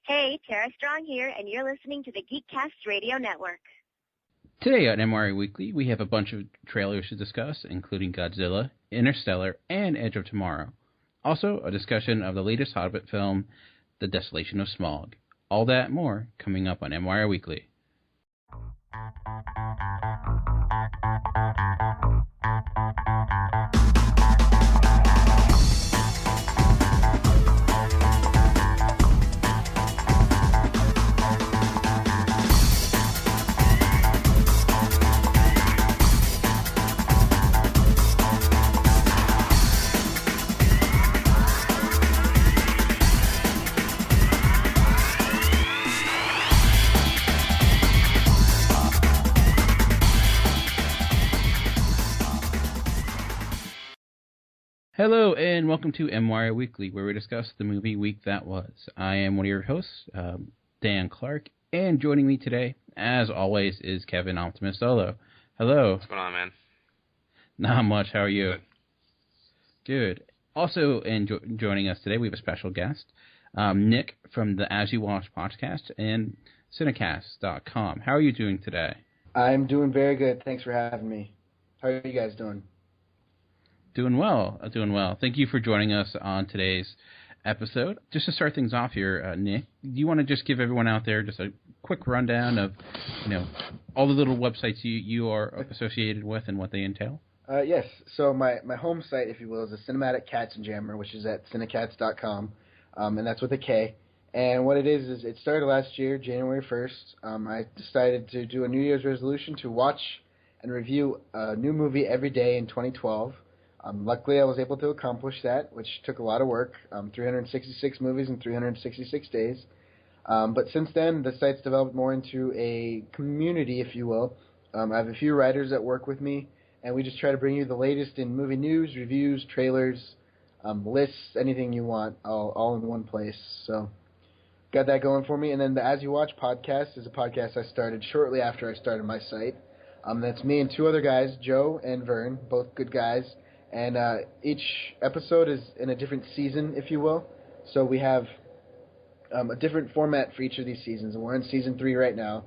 Hey, Tara Strong here, and you're listening to the Geekcast Radio Network. Today on MWIRE Weekly, we have a bunch of trailers to discuss, including Godzilla, Interstellar, and Edge of Tomorrow. Also, a discussion of the latest Hobbit film, The Desolation of Smaug. All that and more coming up on MWIRE Weekly. Hello, and welcome to MWIRE Weekly, where we discuss the movie week that was. I am one of your hosts, Dan Clark, and joining me today, as always, is Kevin Optimus Solo. Hello. What's going on, man? Not much. How are you? Good. Also, joining us today, we have a special guest, Nick from the As You Watch podcast and Cinecast.com. How are you doing today? I'm doing very good. Thanks for having me. How are you guys doing? Doing well. Thank you for joining us on today's episode. Just to start things off here, Nick, do you want to just give everyone out there just a quick rundown of, all the little websites you are associated with and what they entail? Yes. So my home site, if you will, is the Cinematic Cats and Jammer, which is at cinecats.com, and that's with a K. And what it is it started last year, January 1st. I decided to do a New Year's resolution to watch and review a new movie every day in 2012. Luckily, I was able to accomplish that, which took a lot of work, 366 movies in 366 days. But since then, the site's developed more into a community, if you will. I have a few writers that work with me, and we just try to bring you the latest in movie news, reviews, trailers, lists, anything you want, all in one place. So got that going for me. And then the As You Watch podcast is a podcast I started shortly after I started my site. That's me and two other guys, Joe and Vern, both good guys. And each episode is in a different season, if you will. So we have a different format for each of these seasons. And we're in Season 3 right now.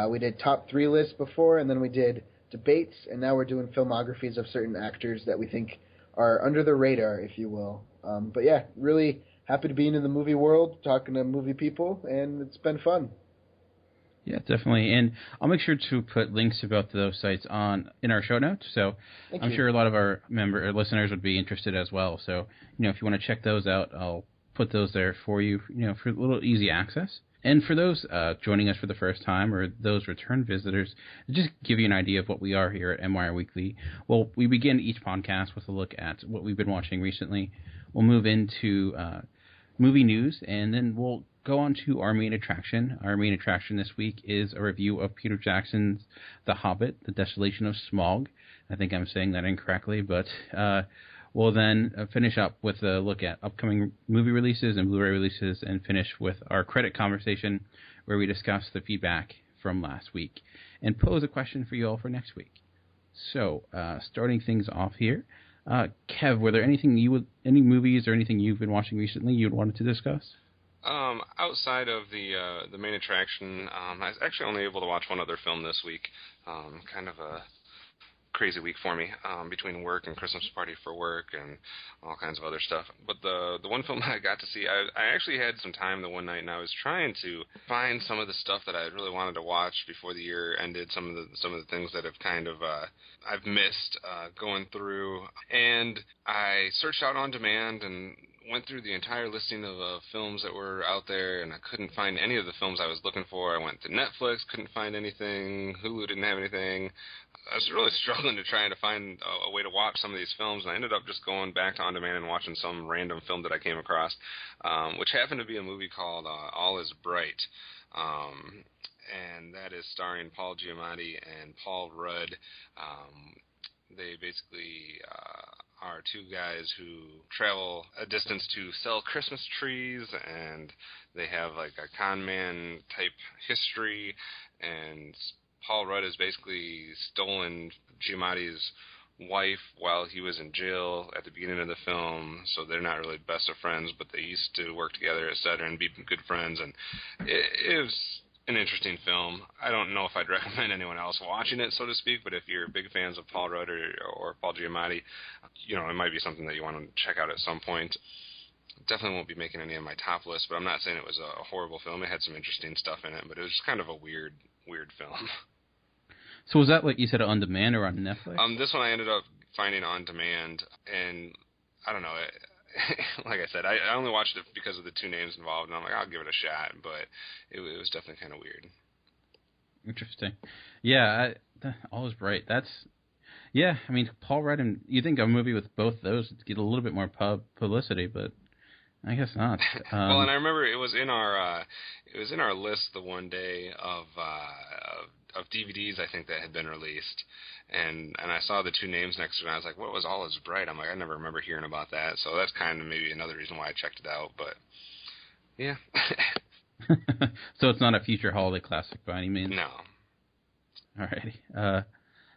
We did top 3 lists before, and then we did debates. And now we're doing filmographies of certain actors that we think are under the radar, if you will. But yeah, really happy to be in the movie world, talking to movie people, and it's been fun. Yeah, definitely. And I'll make sure to put links to both of those sites in our show notes. So I'm sure a lot of our listeners would be interested as well. So, if you want to check those out, I'll put those there for you, for a little easy access. And for those joining us for the first time or those return visitors, just give you an idea of what we are here at MWIRE Weekly. Well, we begin each podcast with a look at what we've been watching recently. We'll move into movie news, and then we'll go on to our main attraction. Our main attraction this week is a review of Peter Jackson's The Hobbit, The Desolation of Smaug. I think I'm saying that incorrectly, but we'll then finish up with a look at upcoming movie releases and Blu-ray releases, and finish with our credit conversation where we discuss the feedback from last week and pose a question for you all for next week. So, starting things off here, Kev, were there any movies or anything you've been watching recently you wanted to discuss? Outside of the main attraction, I was actually only able to watch one other film this week. Kind of a crazy week for me, between work and Christmas party for work and all kinds of other stuff. But the one film I got to see, I actually had some time the one night, and I was trying to find some of the stuff that I really wanted to watch before the year ended. Some of the things that have kind of I've missed going through, and I searched out on demand and went through the entire listing of films that were out there, and I couldn't find any of the films I was looking for. I went to Netflix, couldn't find anything. Hulu didn't have anything. I was really struggling to try to find a way to watch some of these films, and I ended up just going back to On Demand and watching some random film that I came across, which happened to be a movie called All Is Bright. And that is starring Paul Giamatti and Paul Rudd. They basically are two guys who travel a distance to sell Christmas trees, and they have like a con man type history, and Paul Rudd has basically stolen Giamatti's wife while he was in jail at the beginning of the film, so they're not really best of friends, but they used to work together, etc., and be good friends, and it was an interesting film. I don't know if I'd recommend anyone else watching it, so to speak, but if you're big fans of Paul Rudd or Paul Giamatti, it might be something that you want to check out at some point. Definitely won't be making any of my top lists, but I'm not saying it was a horrible film. It had some interesting stuff in it, but it was just kind of a weird film. So was that, like you said, on demand or on Netflix? This one I ended up finding on demand, and I don't know. Like I said, I only watched it because of the two names involved, and I'm like, I'll give it a shot, but it was definitely kind of weird. Interesting. Yeah, All Is Bright. Yeah, I mean, Paul Rudd, and you think a movie with both those would get a little bit more publicity, but I guess not. Well, and I remember it was in our list the one day of DVDs I think that had been released, and I saw the two names next to it, and I was like, what was All Is Bright? I'm like, I never remember hearing about that, so that's kind of maybe another reason why I checked it out, but yeah. So it's not a future holiday classic by any means? No. Alrighty.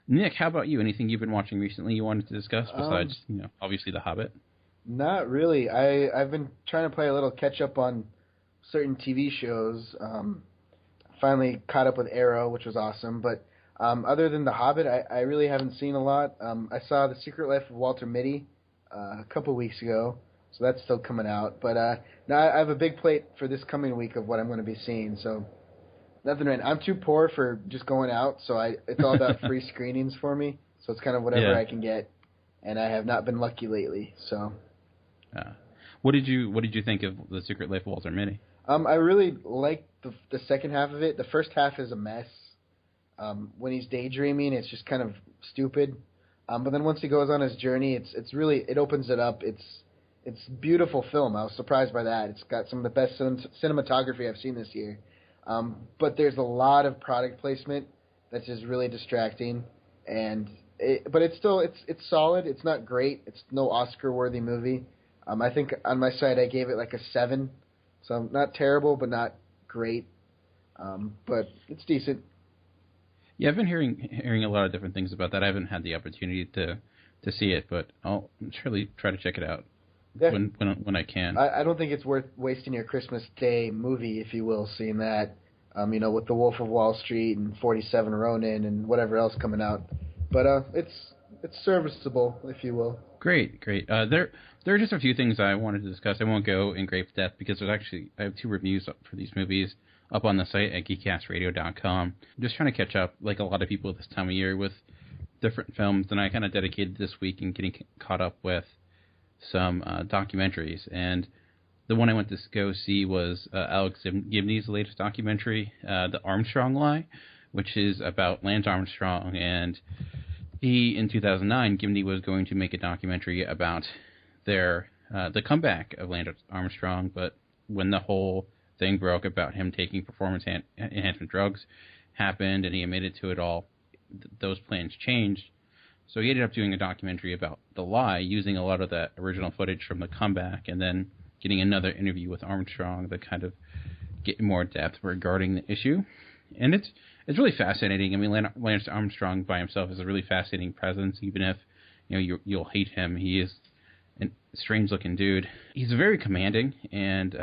Nick, how about you? Anything you've been watching recently you wanted to discuss besides, obviously The Hobbit? Not really. I've been trying to play a little catch up on certain TV shows. Finally caught up with Arrow, which was awesome. But other than The Hobbit, I really haven't seen a lot. I saw The Secret Life of Walter Mitty a couple weeks ago, so that's still coming out. But now I have a big plate for this coming week of what I'm going to be seeing. So nothing right. I'm too poor for just going out, so it's all about free screenings for me. So it's kind of whatever I can get, and I have not been lucky lately. So. What did you think of The Secret Life of Walter Mitty? I really liked the second half of it. The first half is a mess. When he's daydreaming, it's just kind of stupid. But then once he goes on his journey, it opens it up. It's beautiful film. I was surprised by that. It's got some of the best cinematography I've seen this year. But there's a lot of product placement that's just really distracting. But it's still it's solid. It's not great. It's no Oscar-worthy movie. I think on my site I gave it like a 7, so not terrible, but not great. But it's decent. Yeah, I've been hearing a lot of different things about that. I haven't had the opportunity to see it, but I'll surely try to check it out when I can. I don't think it's worth wasting your Christmas Day movie, if you will, seeing that. With The Wolf of Wall Street and 47 Ronin and whatever else coming out. But it's serviceable, if you will. Great. There are just a few things I wanted to discuss. I won't go in great depth because I have 2 reviews up for these movies up on the site at geekcastradio.com. I'm just trying to catch up, like a lot of people this time of year, with different films, and I kind of dedicated this week in getting caught up with some documentaries. And the one I went to go see was Alex Gibney's latest documentary, The Armstrong Lie, which is about Lance Armstrong. And in 2009, Gibney was going to make a documentary about the comeback of Lance Armstrong, but when the whole thing broke about him taking performance enhancement drugs happened and he admitted to it all, those plans changed. So he ended up doing a documentary about The Lie, using a lot of that original footage from the comeback, and then getting another interview with Armstrong to kind of get more depth regarding the issue. And it's really fascinating. I mean, Lance Armstrong by himself is a really fascinating presence, even if you'll hate him. He is a strange-looking dude. He's very commanding, and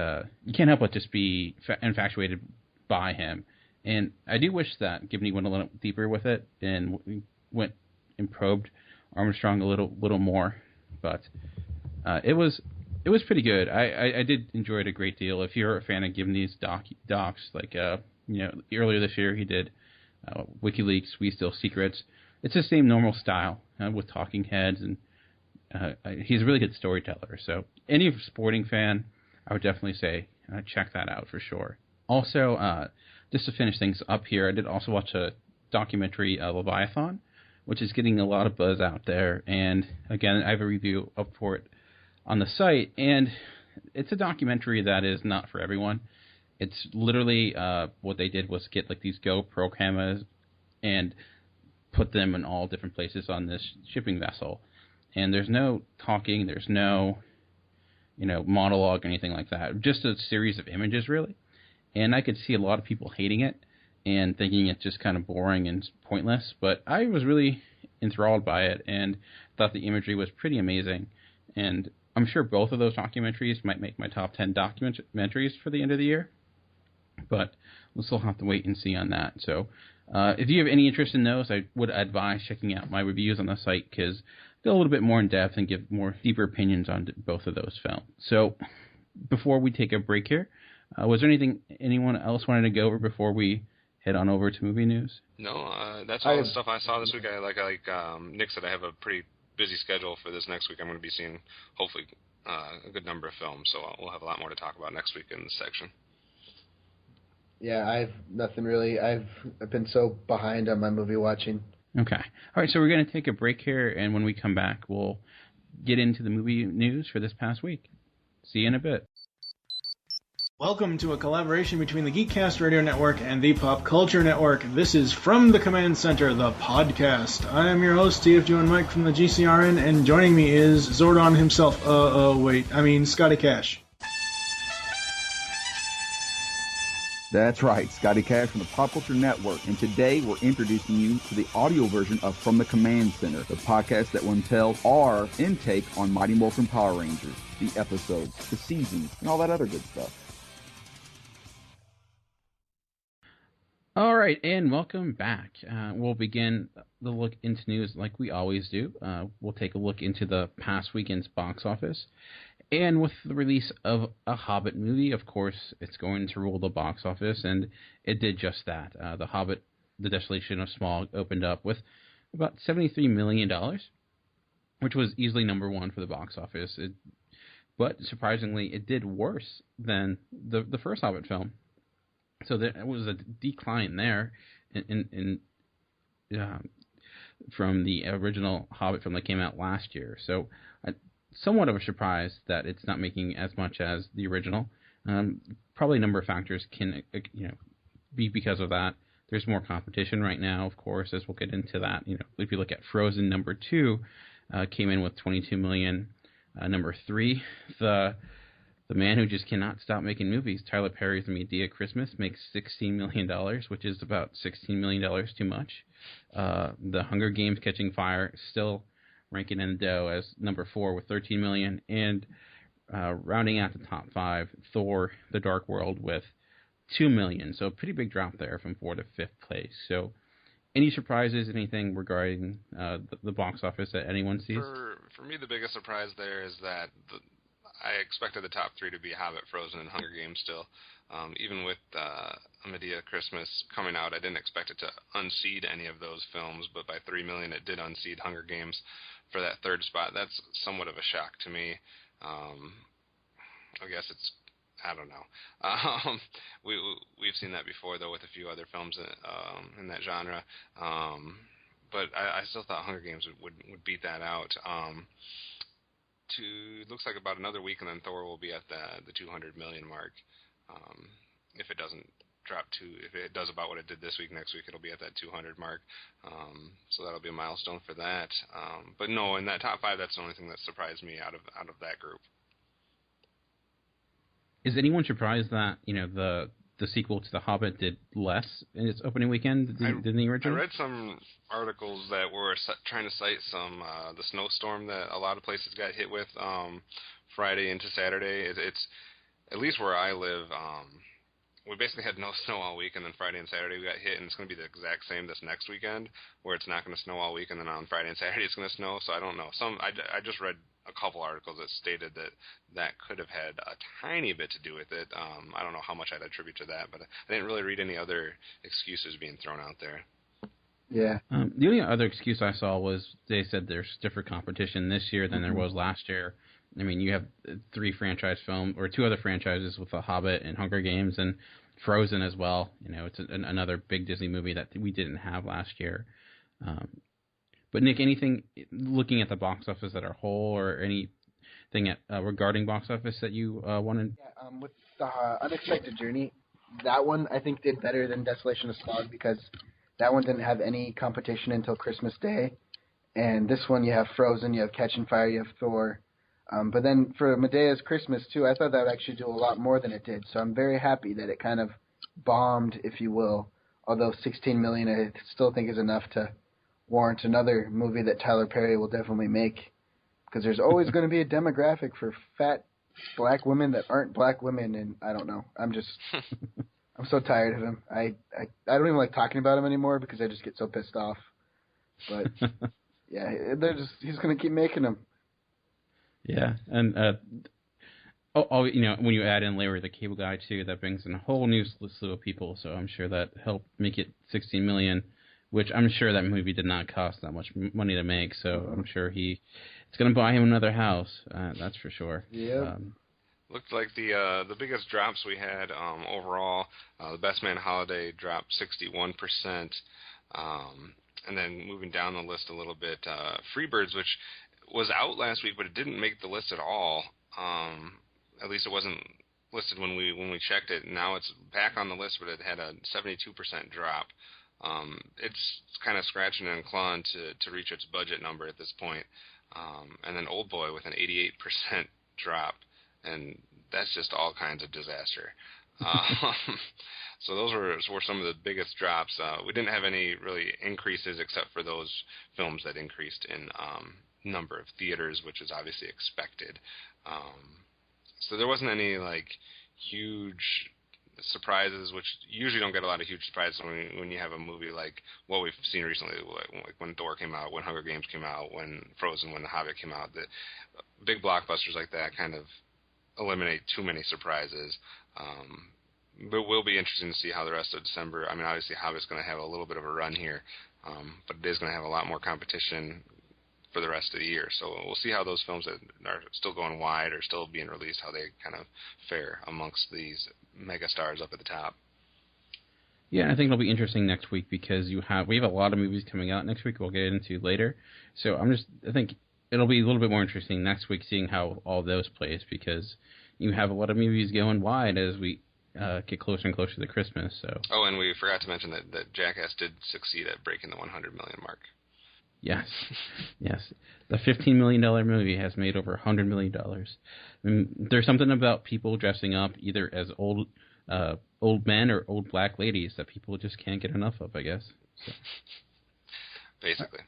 you can't help but just be infatuated by him. And I do wish that Gibney went a little deeper with it and went and probed Armstrong a little more. But it was pretty good. I did enjoy it a great deal. If you're a fan of Gibney's docs, like earlier this year he did WikiLeaks, We Steal Secrets. It's the same normal style with talking heads, and he's a really good storyteller. So any sporting fan, I would definitely say check that out for sure. Also, just to finish things up here, I did also watch a documentary, Leviathan, which is getting a lot of buzz out there. And again, I have a review up for it on the site, and it's a documentary that is not for everyone. It's literally what they did was get like these GoPro cameras and put them in all different places on this shipping vessel. And there's no talking, there's no monologue or anything like that. Just a series of images, really. And I could see a lot of people hating it and thinking it's just kind of boring and pointless. But I was really enthralled by it and thought the imagery was pretty amazing. And I'm sure both of those documentaries might make my top 10 documentaries for the end of the year, but we'll still have to wait and see on that. So if you have any interest in those, I would advise checking out my reviews on the site, because I go a little bit more in depth and give more deeper opinions on both of those films. So before we take a break here, was there anything anyone else wanted to go over before we head on over to movie news? No, that's all the stuff I saw this week. Like Nick said, I have a pretty busy schedule for this next week. I'm going to be seeing, hopefully, a good number of films, so we'll have a lot more to talk about next week in this section. Yeah, I've nothing really. I've been so behind on my movie watching. Okay. All right, so we're going to take a break here, and when we come back, we'll get into the movie news for this past week. See you in a bit. Welcome to a collaboration between the Geekcast Radio Network and the Pop Culture Network. This is From the Command Center, the podcast. I am your host, TFG and Mike from the GCRN, and joining me is Zordon himself. Scotty Cash. That's right, Scotty Cash from the Pop Culture Network, and today we're introducing you to the audio version of From the Command Center, the podcast that will entail our intake on Mighty Morphin Power Rangers, the episodes, the seasons, and all that other good stuff. All right, and welcome back. We'll begin the look into news like we always do. We'll take a look into the past weekend's box office. And with the release of a Hobbit movie, of course, it's going to rule the box office, and it did just that. The Hobbit, The Desolation of Smaug, opened up with about $73 million, which was easily number one for the box office. But surprisingly, it did worse than the first Hobbit film. So there was a decline there from the original Hobbit film that came out last year. So somewhat of a surprise that it's not making as much as the original. Probably a number of factors can be because of that. There's more competition right now, of course, as we'll get into that. If you look at Frozen number 2, came in with 22 million. Number 3, the man who just cannot stop making movies, Tyler Perry's The Medea Christmas, makes $16 million, which is about $16 million too much. The Hunger Games Catching Fire still ranking in the dough as number 4 with $13 million. And rounding out the top 5, Thor: The Dark World with $2 million. So a pretty big drop there from 4th to 5th place. So any surprises, anything regarding the box office that anyone sees? For me, the biggest surprise there is that I expected the top 3 to be Hobbit, Frozen, and Hunger Games still. Even with Medea Christmas coming out, I didn't expect it to unseed any of those films, but by $3 million it did unseed Hunger Games for that 3rd spot. That's somewhat of a shock to me. I guess I don't know. We've seen that before, though, with a few other films in that genre. But I still thought Hunger Games would beat that out. Looks like about another week, and then Thor will be at the 200 million mark. If it doesn't drop if it does about what it did this week, next week it'll be at that 200 mark. So that'll be a milestone for that. But no, in that top 5, that's the only thing that surprised me out of that group. Is anyone surprised that the sequel to The Hobbit did less in its opening weekend than the original? I read some articles that were trying to cite the snowstorm that a lot of places got hit with Friday into Saturday. It's at least where I live. We basically had no snow all week, and then Friday and Saturday we got hit, and it's going to be the exact same this next weekend, where it's not going to snow all week, and then on Friday and Saturday it's going to snow. So I don't know. I just read a couple articles that stated that could have had a tiny bit to do with it. I don't know how much I'd attribute to that, but I didn't really read any other excuses being thrown out there. Yeah. The only other excuse I saw was they said there's stiffer competition this year than there was last year. I mean, you have 3 franchise films, or 2 other franchises with The Hobbit and Hunger Games and Frozen as well. It's another big Disney movie that we didn't have last year. But Nick, anything looking at the box office as a whole, or anything regarding box office that you wanted? Yeah, with the Unexpected Journey, that one I think did better than Desolation of Smaug, because that one didn't have any competition until Christmas Day. And this one you have Frozen, you have Catching Fire, you have Thor. But then for Medea's Christmas, too, I thought that would actually do a lot more than it did. So I'm very happy that it kind of bombed, if you will. Although $16 million I still think is enough to warrant another movie that Tyler Perry will definitely make, because there's always going to be a demographic for fat black women that aren't black women, and I don't know. I'm so tired of him. I don't even like talking about him anymore because I just get so pissed off. But yeah, he's going to keep making them. Yeah, and when you add in Larry the Cable Guy too, that brings in a whole new slew of people. So I'm sure that helped make it $16 million, which I'm sure that movie did not cost that much money to make. So I'm sure it's going to buy him another house. That's for sure. Yeah. Looked like the biggest drops we had overall. The Best Man Holiday dropped 61%, and then moving down the list a little bit, Freebirds, which was out last week, but it didn't make the list at all. At least it wasn't listed when we checked it. Now it's back on the list, but it had a 72% drop. It's kind of scratching and clawing to reach its budget number at this point. And then Old Boy with an 88% drop, and that's just all kinds of disaster. So those were some of the biggest drops. We didn't have any really increases except for those films that increased in number of theaters, which is obviously expected. So there wasn't any like huge surprises, which usually don't get a lot of huge surprises when you have a movie like what we've seen recently, like when Thor came out, when Hunger Games came out, when Frozen, when The Hobbit came out. The big blockbusters like that kind of eliminate too many surprises. But it will be interesting to see how the rest of December. I mean, obviously Hobbit's going to have a little bit of a run here, but it is going to have a lot more competition for the rest of the year. So we'll see how those films that are still going wide or still being released, how they kind of fare amongst these mega stars up at the top. Yeah, I think it'll be interesting next week because we have a lot of movies coming out next week we'll get into later. So I think it'll be a little bit more interesting next week seeing how all those plays, because you have a lot of movies going wide as we get closer and closer to Christmas. So. Oh, and we forgot to mention that Jackass did succeed at breaking the 100 million mark. Yes. The $15 million movie has made over $100 million. I mean, there's something about people dressing up either as old men or old black ladies that people just can't get enough of, I guess. So. Basically.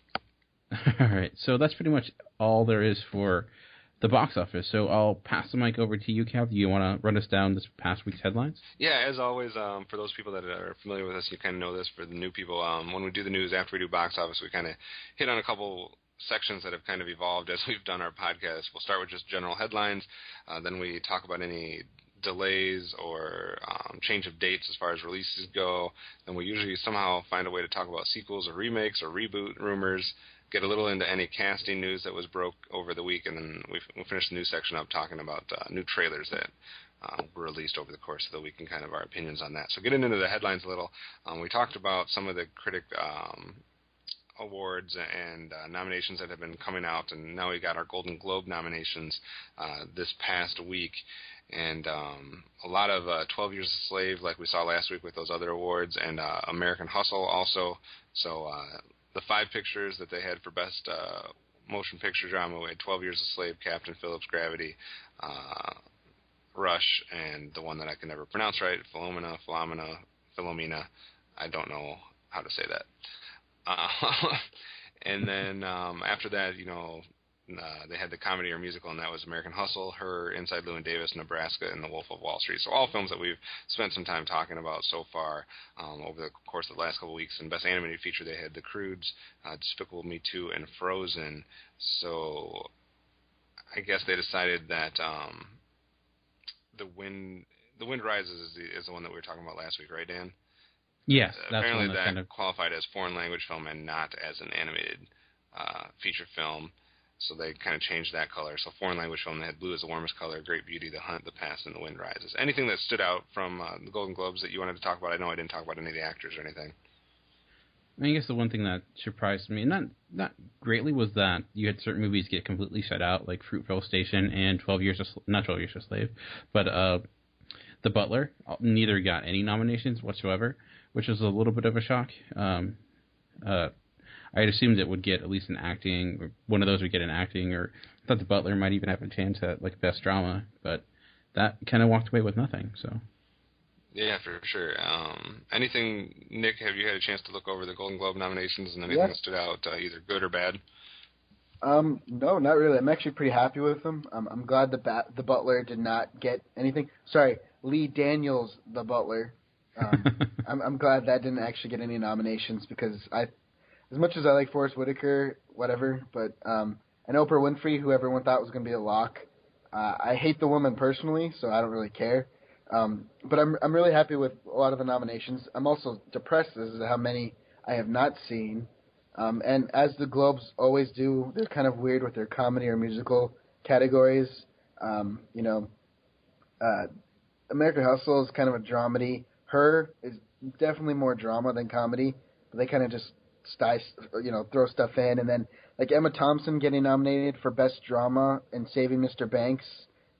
All right. So that's pretty much all there is for the box office. So I'll pass the mic over to you, Cal. Do you want to run us down this past week's headlines? Yeah, as always, for those people that are familiar with us, you kind of know this. For the new people, when we do the news after we do box office, we kind of hit on a couple sections that have kind of evolved as we've done our podcast. We'll start with just general headlines. Then we talk about any delays or change of dates as far as releases go. Then we usually somehow find a way to talk about sequels or remakes or reboot rumors, get a little into any casting news that was broke over the week, and then we'll finish the news section up talking about new trailers that were released over the course of the week and kind of our opinions on that. So getting into the headlines a little, we talked about some of the critic awards and nominations that have been coming out, and now we got our Golden Globe nominations this past week. And a lot of 12 Years a Slave, like we saw last week with those other awards, and American Hustle also. So the 5 pictures that they had for Best Motion Picture Drama, we had 12 Years a Slave, Captain Phillips, Gravity, Rush, and the one that I can never pronounce right, Philomena. I don't know how to say that. And then after that, they had the comedy or musical, and that was American Hustle, Her, Inside Llewyn Davis, Nebraska, and The Wolf of Wall Street. So all films that we've spent some time talking about so far over the course of the last couple of weeks. And Best Animated Feature, they had The Croods, Despicable Me 2, and Frozen. So I guess they decided that The Wind Rises is the one that we were talking about last week, right, Dan? Yes. Apparently that kind of qualified as foreign language film and not as an animated feature film. So they kind of changed that color. So foreign language film, they had Blue is the Warmest Color, Great Beauty, The Hunt, The Past, and The Wind Rises. Anything that stood out from the Golden Globes that you wanted to talk about? I know I didn't talk about any of the actors or anything. I guess the one thing that surprised me, not greatly, was that you had certain movies get completely shut out, like Fruitvale Station and 12 Years a Slave, but The Butler, neither got any nominations whatsoever, which was a little bit of a shock. I had assumed it would get at least an acting, or one of those would get an acting, or I thought The Butler might even have a chance at like Best Drama, but that kind of walked away with nothing. So, Yeah, for sure. Anything, Nick, have you had a chance to look over the Golden Globe nominations and anything that stood out, either good or bad? No, not really. I'm actually pretty happy with them. I'm glad the Butler did not get anything. Sorry, Lee Daniels, the Butler. I'm glad that didn't actually get any nominations because as much as I like Forrest Whitaker, whatever, but and Oprah Winfrey, who everyone thought was going to be a lock. I hate the woman personally, so I don't really care. But I'm really happy with a lot of the nominations. I'm also depressed as to how many I have not seen. And as the Globes always do, they're kind of weird with their comedy or musical categories. American Hustle is kind of a dramedy. Her is definitely more drama than comedy, but they kind of just throw stuff in. And then like Emma Thompson getting nominated for Best Drama and Saving Mr. Banks,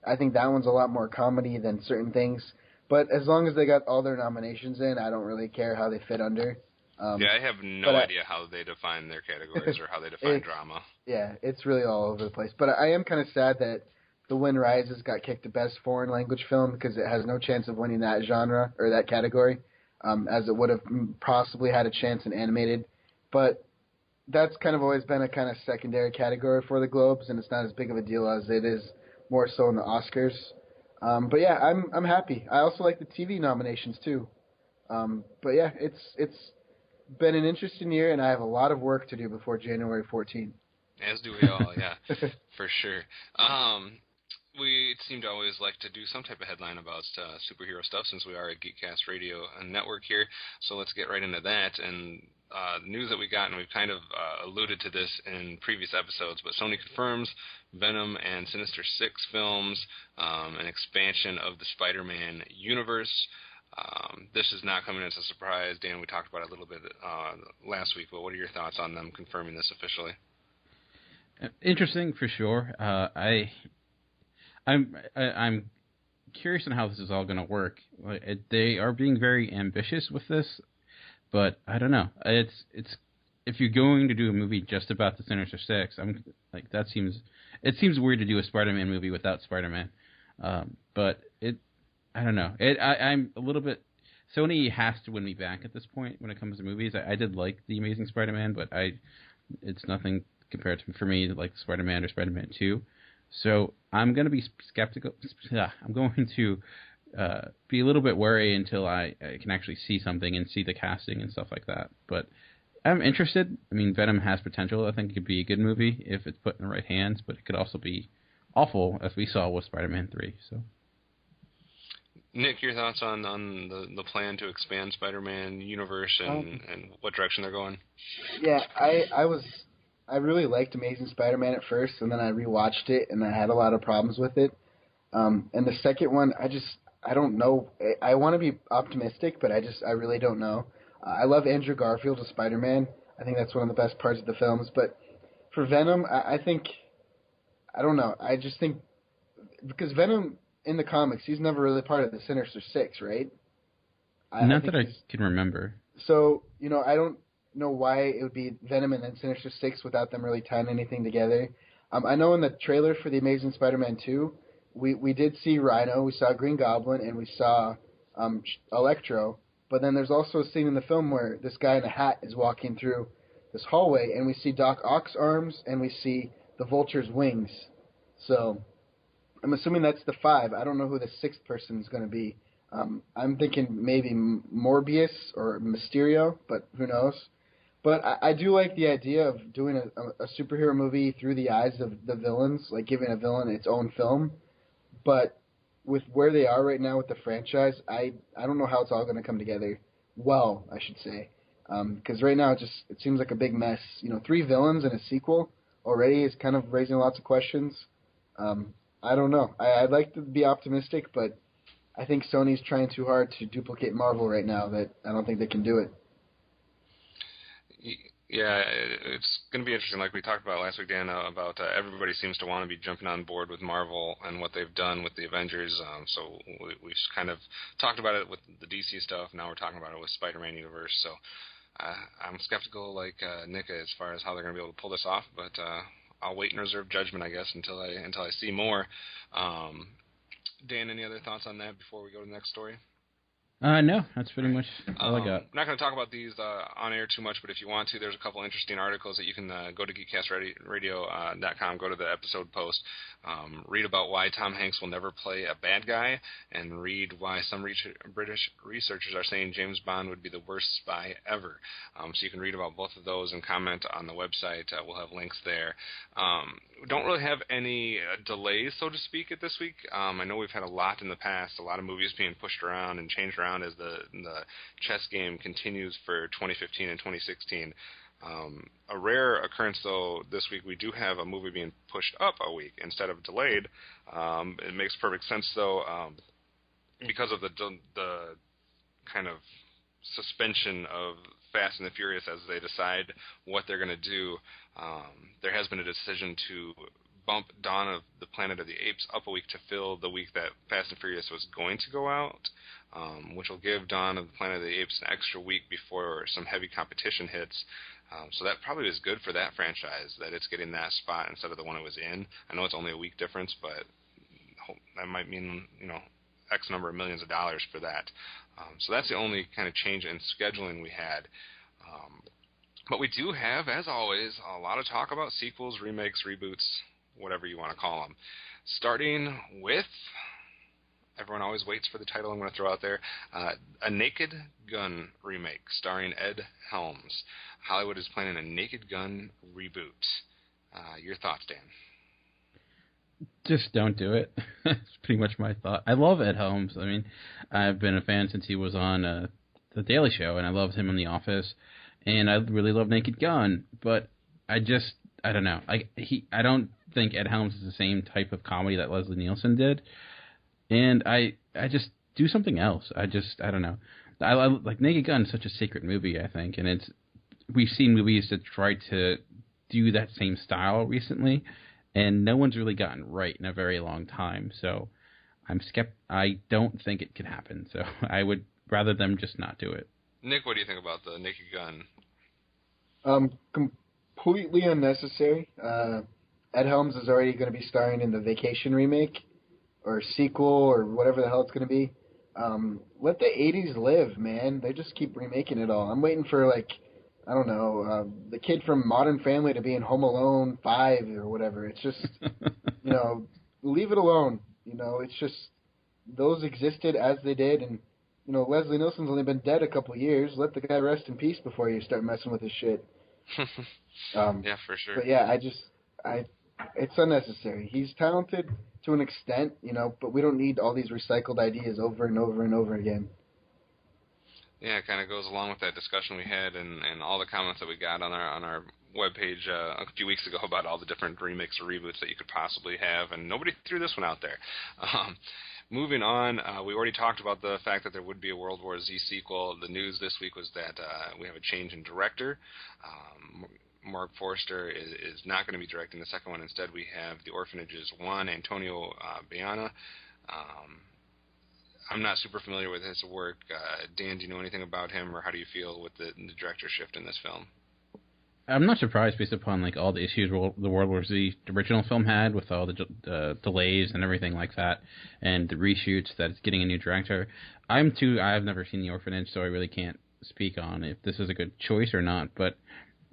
I think that one's a lot more comedy than certain things. But as long as they got all their nominations in, I don't really care how they fit under. I have no idea how they define their categories or how they define drama. Yeah, it's really all over the place. But I am kind of sad that The Wind Rises got kicked to Best Foreign Language Film because it has no chance of winning that genre or that category, as it would have possibly had a chance in animated. But that's kind of always been a kind of secondary category for the Globes, and it's not as big of a deal as it is more so in the Oscars. But yeah, I'm happy. I also like the TV nominations too. But yeah, it's been an interesting year, and I have a lot of work to do before January 14th. As do we all, yeah, for sure. We seem to always like to do some type of headline about superhero stuff since we are a Geekcast radio network here. So let's get right into that. And the news that we got, and we've kind of alluded to this in previous episodes, but Sony confirms Venom and Sinister Six films, an expansion of the Spider-Man universe. This is not coming as a surprise. Dan, we talked about it a little bit last week, but what are your thoughts on them confirming this officially? Interesting for sure. I'm curious on how this is all going to work. They are being very ambitious with this, but I don't know. It's if you're going to do a movie just about the Sinister Six, it seems weird to do a Spider-Man movie without Spider-Man. But I don't know. I'm a little bit. Sony has to win me back at this point when it comes to movies. I did like The Amazing Spider-Man, but it's nothing compared to, for me, like Spider-Man or Spider-Man 2. So I'm going to be skeptical. I'm going to be a little bit wary until I can actually see something and see the casting and stuff like that. But I'm interested. I mean, Venom has potential. I think it could be a good movie if it's put in the right hands, but it could also be awful, as we saw with Spider-Man 3. So, Nick, your thoughts on the plan to expand Spider-Man universe and what direction they're going? Yeah, I really liked Amazing Spider-Man at first, and then I rewatched it, and I had a lot of problems with it. And the second one, I don't know. I want to be optimistic, but I really don't know. I love Andrew Garfield as Spider-Man. I think that's one of the best parts of the films. But for Venom, I don't know. I just think because Venom in the comics, he's never really part of the Sinister Six, right? Not that I can remember. So, I don't know why it would be Venom and then Sinister Six without them really tying anything together. I know in the trailer for The Amazing Spider-Man 2, we did see Rhino, we saw Green Goblin, and we saw Electro. But then there's also a scene in the film where this guy in a hat is walking through this hallway, and we see Doc Ock's arms, and we see the Vulture's wings. So I'm assuming that's the 5. I don't know who the 6th person is going to be. I'm thinking maybe Morbius or Mysterio, but who knows? But I do like the idea of doing a superhero movie through the eyes of the villains, like giving a villain its own film. But with where they are right now with the franchise, I don't know how it's all going to come together. Well, I should say. Because right now it seems like a big mess. 3 villains in a sequel already is kind of raising lots of questions. I don't know. I'd like to be optimistic, but I think Sony's trying too hard to duplicate Marvel right now that I don't think they can do it. Yeah, it's going to be interesting. Like we talked about last week, Dan, about everybody seems to want to be jumping on board with Marvel and what they've done with the Avengers. So we've kind of talked about it with the DC stuff. Now we're talking about it with Spider-Man universe. So I'm skeptical, like Nick, as far as how they're going to be able to pull this off. But I'll wait and reserve judgment, I guess, until I see more. Dan, any other thoughts on that before we go to the next story? No, that's pretty much all I got. I'm not going to talk about these on air too much, but if you want to, there's a couple interesting articles that you can go to geekcastradio.com, go to the episode post, read about why Tom Hanks will never play a bad guy, and read why some British researchers are saying James Bond would be the worst spy ever. So you can read about both of those and comment on the website. We'll have links there. We don't really have any delays, so to speak, at this week. I know we've had a lot in the past, a lot of movies being pushed around and changed around as the chess game continues for 2015 and 2016. A rare occurrence, though, this week we do have a movie being pushed up a week instead of delayed. It makes perfect sense, though, because of the kind of suspension of Fast and the Furious as they decide what they're going to do. There has been a decision to bump Dawn of the Planet of the Apes up a week to fill the week that Fast and Furious was going to go out, which will give Dawn of the Planet of the Apes an extra week before some heavy competition hits. So that probably is good for that franchise, that it's getting that spot instead of the one it was in. I know it's only a week difference, but that might mean, X number of millions of dollars for that. So that's the only kind of change in scheduling we had. But we do have, as always, a lot of talk about sequels, remakes, reboots, whatever you want to call them. Starting with, everyone always waits for the title I'm going to throw out there, a Naked Gun remake starring Ed Helms. Hollywood is planning a Naked Gun reboot. Your thoughts, Dan? Just don't do it. That's pretty much my thought. I love Ed Helms. I mean, I've been a fan since he was on The Daily Show, and I loved him in The Office, and I really love Naked Gun, but I don't know. I don't think Ed Helms is the same type of comedy that Leslie Nielsen did, and I just do something else. I don't know. I like Naked Gun is such a sacred movie, I think, and we've seen movies that try to do that same style recently, and no one's really gotten right in a very long time. So I don't think it could happen. So I would rather them just not do it. Nick, what do you think about the Naked Gun? Completely unnecessary. Ed Helms is already going to be starring in the Vacation remake or sequel or whatever the hell it's going to be. Let the 80s live, man. They just keep remaking it all. I'm waiting for, the kid from Modern Family to be in Home Alone 5 or whatever. It's just, leave it alone. It's just, those existed as they did, and, Leslie Nielsen's only been dead a couple of years. Let the guy rest in peace before you start messing with his shit. Yeah, for sure. But yeah, it's unnecessary. He's talented to an extent, but we don't need all these recycled ideas over and over and over again. Yeah, it kind of goes along with that discussion we had and all the comments that we got on our webpage a few weeks ago about all the different remakes or reboots that you could possibly have, and nobody threw this one out there. Moving on, we already talked about the fact that there would be a World War Z sequel. The news this week was that we have a change in director. Mark Forster is not going to be directing the second one. Instead, we have The Orphanage's Juan Antonio Bayona. I'm not super familiar with his work. Dan, do you know anything about him, or how do you feel with the director shift in this film? I'm not surprised based upon all the issues the World War Z original film had with all the delays and everything like that, and the reshoots that it's getting a new director. I've never seen The Orphanage, so I really can't speak on if this is a good choice or not. But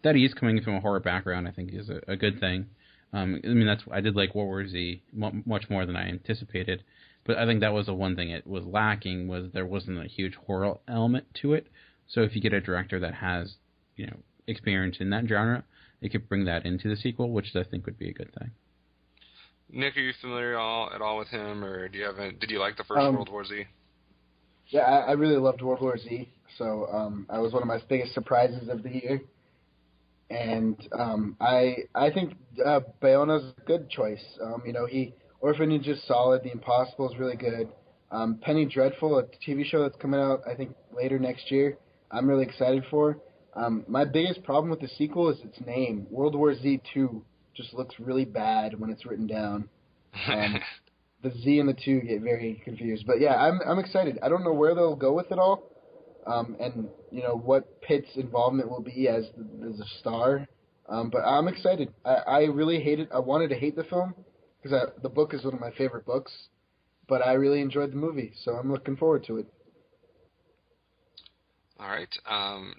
that he's coming from a horror background, I think, is a good thing. I did like World War Z much more than I anticipated, but I think that was the one thing it was lacking, was there wasn't a huge horror element to it. So if you get a director that has, experience in that genre, it could bring that into the sequel, which I think would be a good thing. Nick, are you familiar at all with him, or did you like the first World War Z? Yeah, I really loved World War Z, so I was one of my biggest surprises of the year. And I think Bayona's a good choice. Orphanage is solid. The Impossible is really good. Penny Dreadful, a TV show that's coming out, I think, later next year, I'm really excited for. My biggest problem with the sequel is its name. World War Z 2 just looks really bad when it's written down. The Z and the 2 get very confused. But yeah, I'm excited. I don't know where they'll go with it all. And what Pitt's involvement will be as a star, but I'm excited. I really hated. I wanted to hate the film because the book is one of my favorite books, but I really enjoyed the movie, so I'm looking forward to it. All right.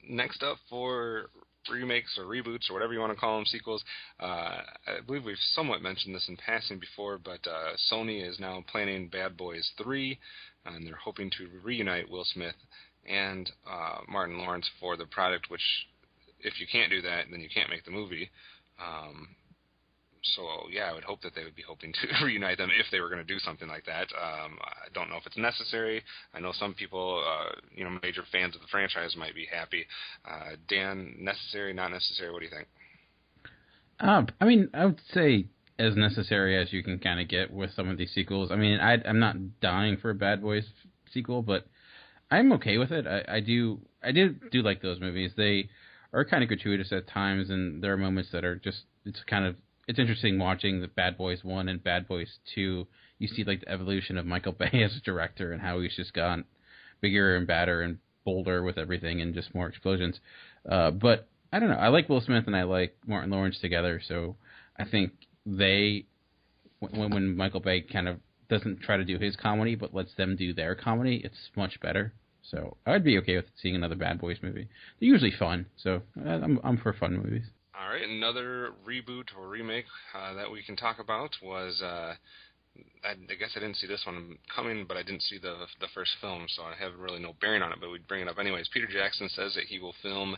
Next up for remakes or reboots or whatever you want to call them, sequels. I believe we've somewhat mentioned this in passing before, but Sony is now planning Bad Boys 3, and they're hoping to reunite Will Smith and Martin Lawrence for the product, which if you can't do that, then you can't make the movie. So, yeah, I would hope that they would be hoping to reunite them if they were going to do something like that. I don't know if it's necessary. I know some people, major fans of the franchise might be happy. Dan, necessary, not necessary? What do you think? I mean, I would say as necessary as you can kind of get with some of these sequels. I mean, I'm not dying for a Bad Boys sequel, but I'm okay with it. I do like those movies. They are kind of gratuitous at times, and there are moments that are just, it's interesting watching the Bad Boys 1 and Bad Boys 2. You see like the evolution of Michael Bay as a director and how he's just gotten bigger and badder and bolder with everything and just more explosions. But I don't know. I like Will Smith and I like Martin Lawrence together, so I think when Michael Bay kind of doesn't try to do his comedy but lets them do their comedy, it's much better. So I'd be okay with seeing another Bad Boys movie. They're usually fun, so I'm for fun movies. All right, another reboot or remake that we can talk about was, I guess I didn't see this one coming, but I didn't see the first film, so I have really no bearing on it, but we'd bring it up anyways. Peter Jackson says that he will film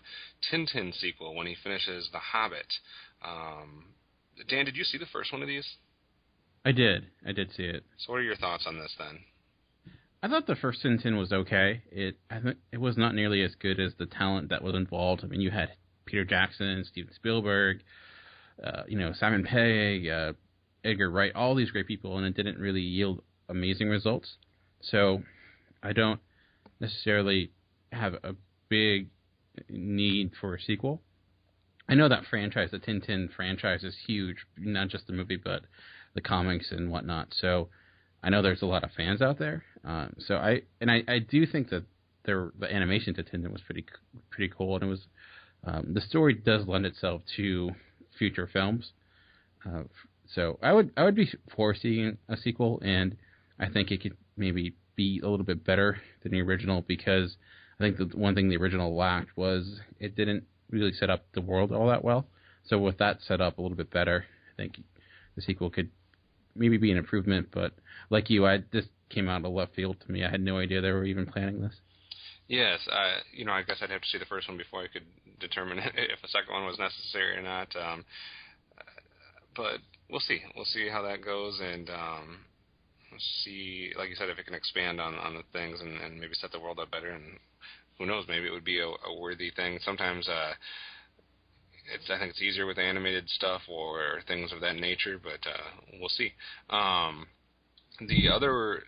Tintin sequel when he finishes The Hobbit. Dan, did you see the first one of these? I did see it. So what are your thoughts on this then? I thought the first Tintin was okay. I think it was not nearly as good as the talent that was involved. I mean, you had Peter Jackson, Steven Spielberg, Simon Pegg, Edgar Wright, all these great people, and it didn't really yield amazing results. So I don't necessarily have a big need for a sequel. I know that franchise, the Tintin franchise, is huge, not just the movie, but the comics and whatnot. So I know there's a lot of fans out there. So I do think that the animation to Tintin was pretty cool, and it was. The story does lend itself to future films, so I would be for seeing a sequel, and I think it could maybe be a little bit better than the original, because I think the one thing the original lacked was it didn't really set up the world all that well. So with that set up a little bit better, I think the sequel could maybe be an improvement. But like you, this came out of left field to me. I had no idea they were even planning this. Yes, I guess I'd have to see the first one before I could determine if a second one was necessary or not. But we'll see. We'll see how that goes, and see, like you said, if it can expand on the things and maybe set the world up better. And who knows, maybe it would be a worthy thing. Sometimes I think it's easier with animated stuff or things of that nature, but we'll see. The other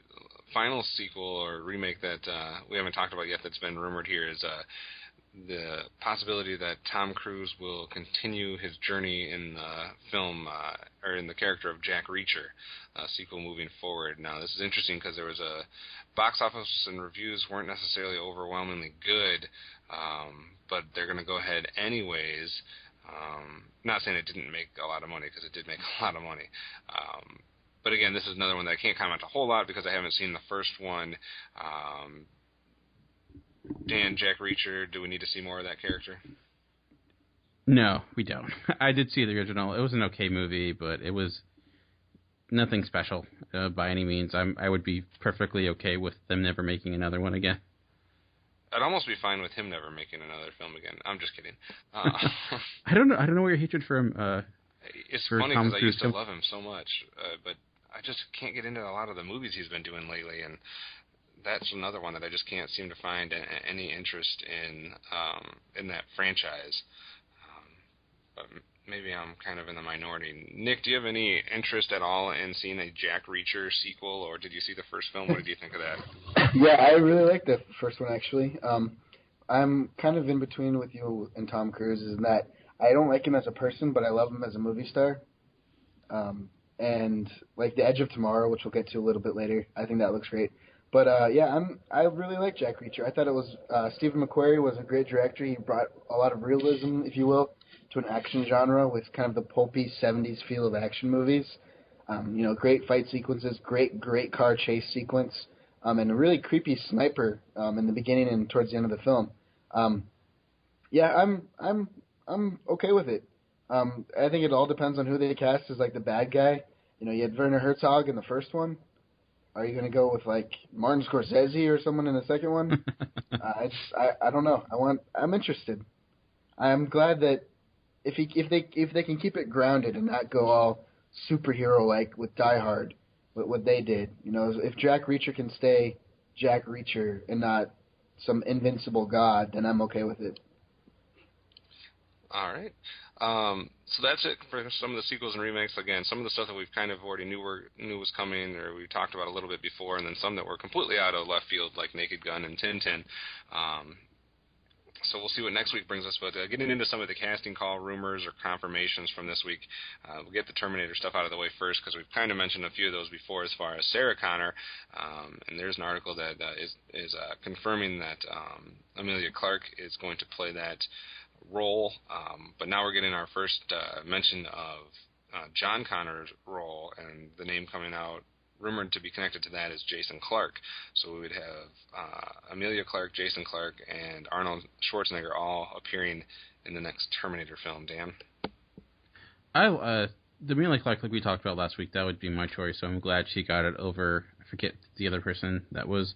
final sequel or remake that we haven't talked about yet that's been rumored here is the possibility that Tom Cruise will continue his journey in the film or in the character of Jack Reacher sequel moving forward. Now, this is interesting because there was a box office and reviews weren't necessarily overwhelmingly good, but they're going to go ahead anyways. Not saying it didn't make a lot of money, because it did make a lot of money. But again, this is another one that I can't comment a whole lot because I haven't seen the first one. Dan, Jack Reacher, do we need to see more of that character? No, we don't. I did see the original. It was an okay movie, but it was nothing special by any means. I would be perfectly okay with them never making another one again. I'd almost be fine with him never making another film again. I'm just kidding. I don't know where your hatred for him. It's funny because I used to love him so much, but I just can't get into a lot of the movies he's been doing lately, and that's another one that I just can't seem to find any interest in that franchise. But maybe I'm kind of in the minority. Nick, do you have any interest at all in seeing a Jack Reacher sequel, or did you see the first film? What did you think of that? Yeah, I really like the first one, actually. I'm kind of in between with you and Tom Cruise, in that I don't like him as a person, but I love him as a movie star. And like The Edge of Tomorrow, which we'll get to a little bit later, I think that looks great. But I really like Jack Reacher. I thought it was Stephen McQuarrie was a great director. He brought a lot of realism, if you will, to an action genre with kind of the pulpy 70s feel of action movies. Great fight sequences, great car chase sequence, and a really creepy sniper in the beginning and towards the end of the film. Yeah, I'm okay with it. I think it all depends on who they cast as like the bad guy. You had Werner Herzog in the first one. Are you going to go with like Martin Scorsese or someone in the second one? I don't know. I'm interested. I'm glad that if they can keep it grounded and not go all superhero like with Die Hard, what they did. If Jack Reacher can stay Jack Reacher and not some invincible god, then I'm okay with it. All right. So that's it for some of the sequels and remakes. Again, some of the stuff that we've kind of already knew was coming, or we talked about a little bit before, and then some that were completely out of left field, like Naked Gun and Tintin. So we'll see what next week brings us. But getting into some of the casting call rumors or confirmations from this week, we'll get the Terminator stuff out of the way first, because we've kind of mentioned a few of those before as far as Sarah Connor. And there's an article that is confirming that Emilia Clarke is going to play that role. But now we're getting our first mention of John Connor's role, and the name coming out rumored to be connected to that is Jason Clarke. So we would have Emilia Clarke, Jason Clarke, and Arnold Schwarzenegger all appearing in the next Terminator film. Dan? The Emilia Clarke, like we talked about last week, that would be my choice, so I'm glad she got it over, I forget the other person that was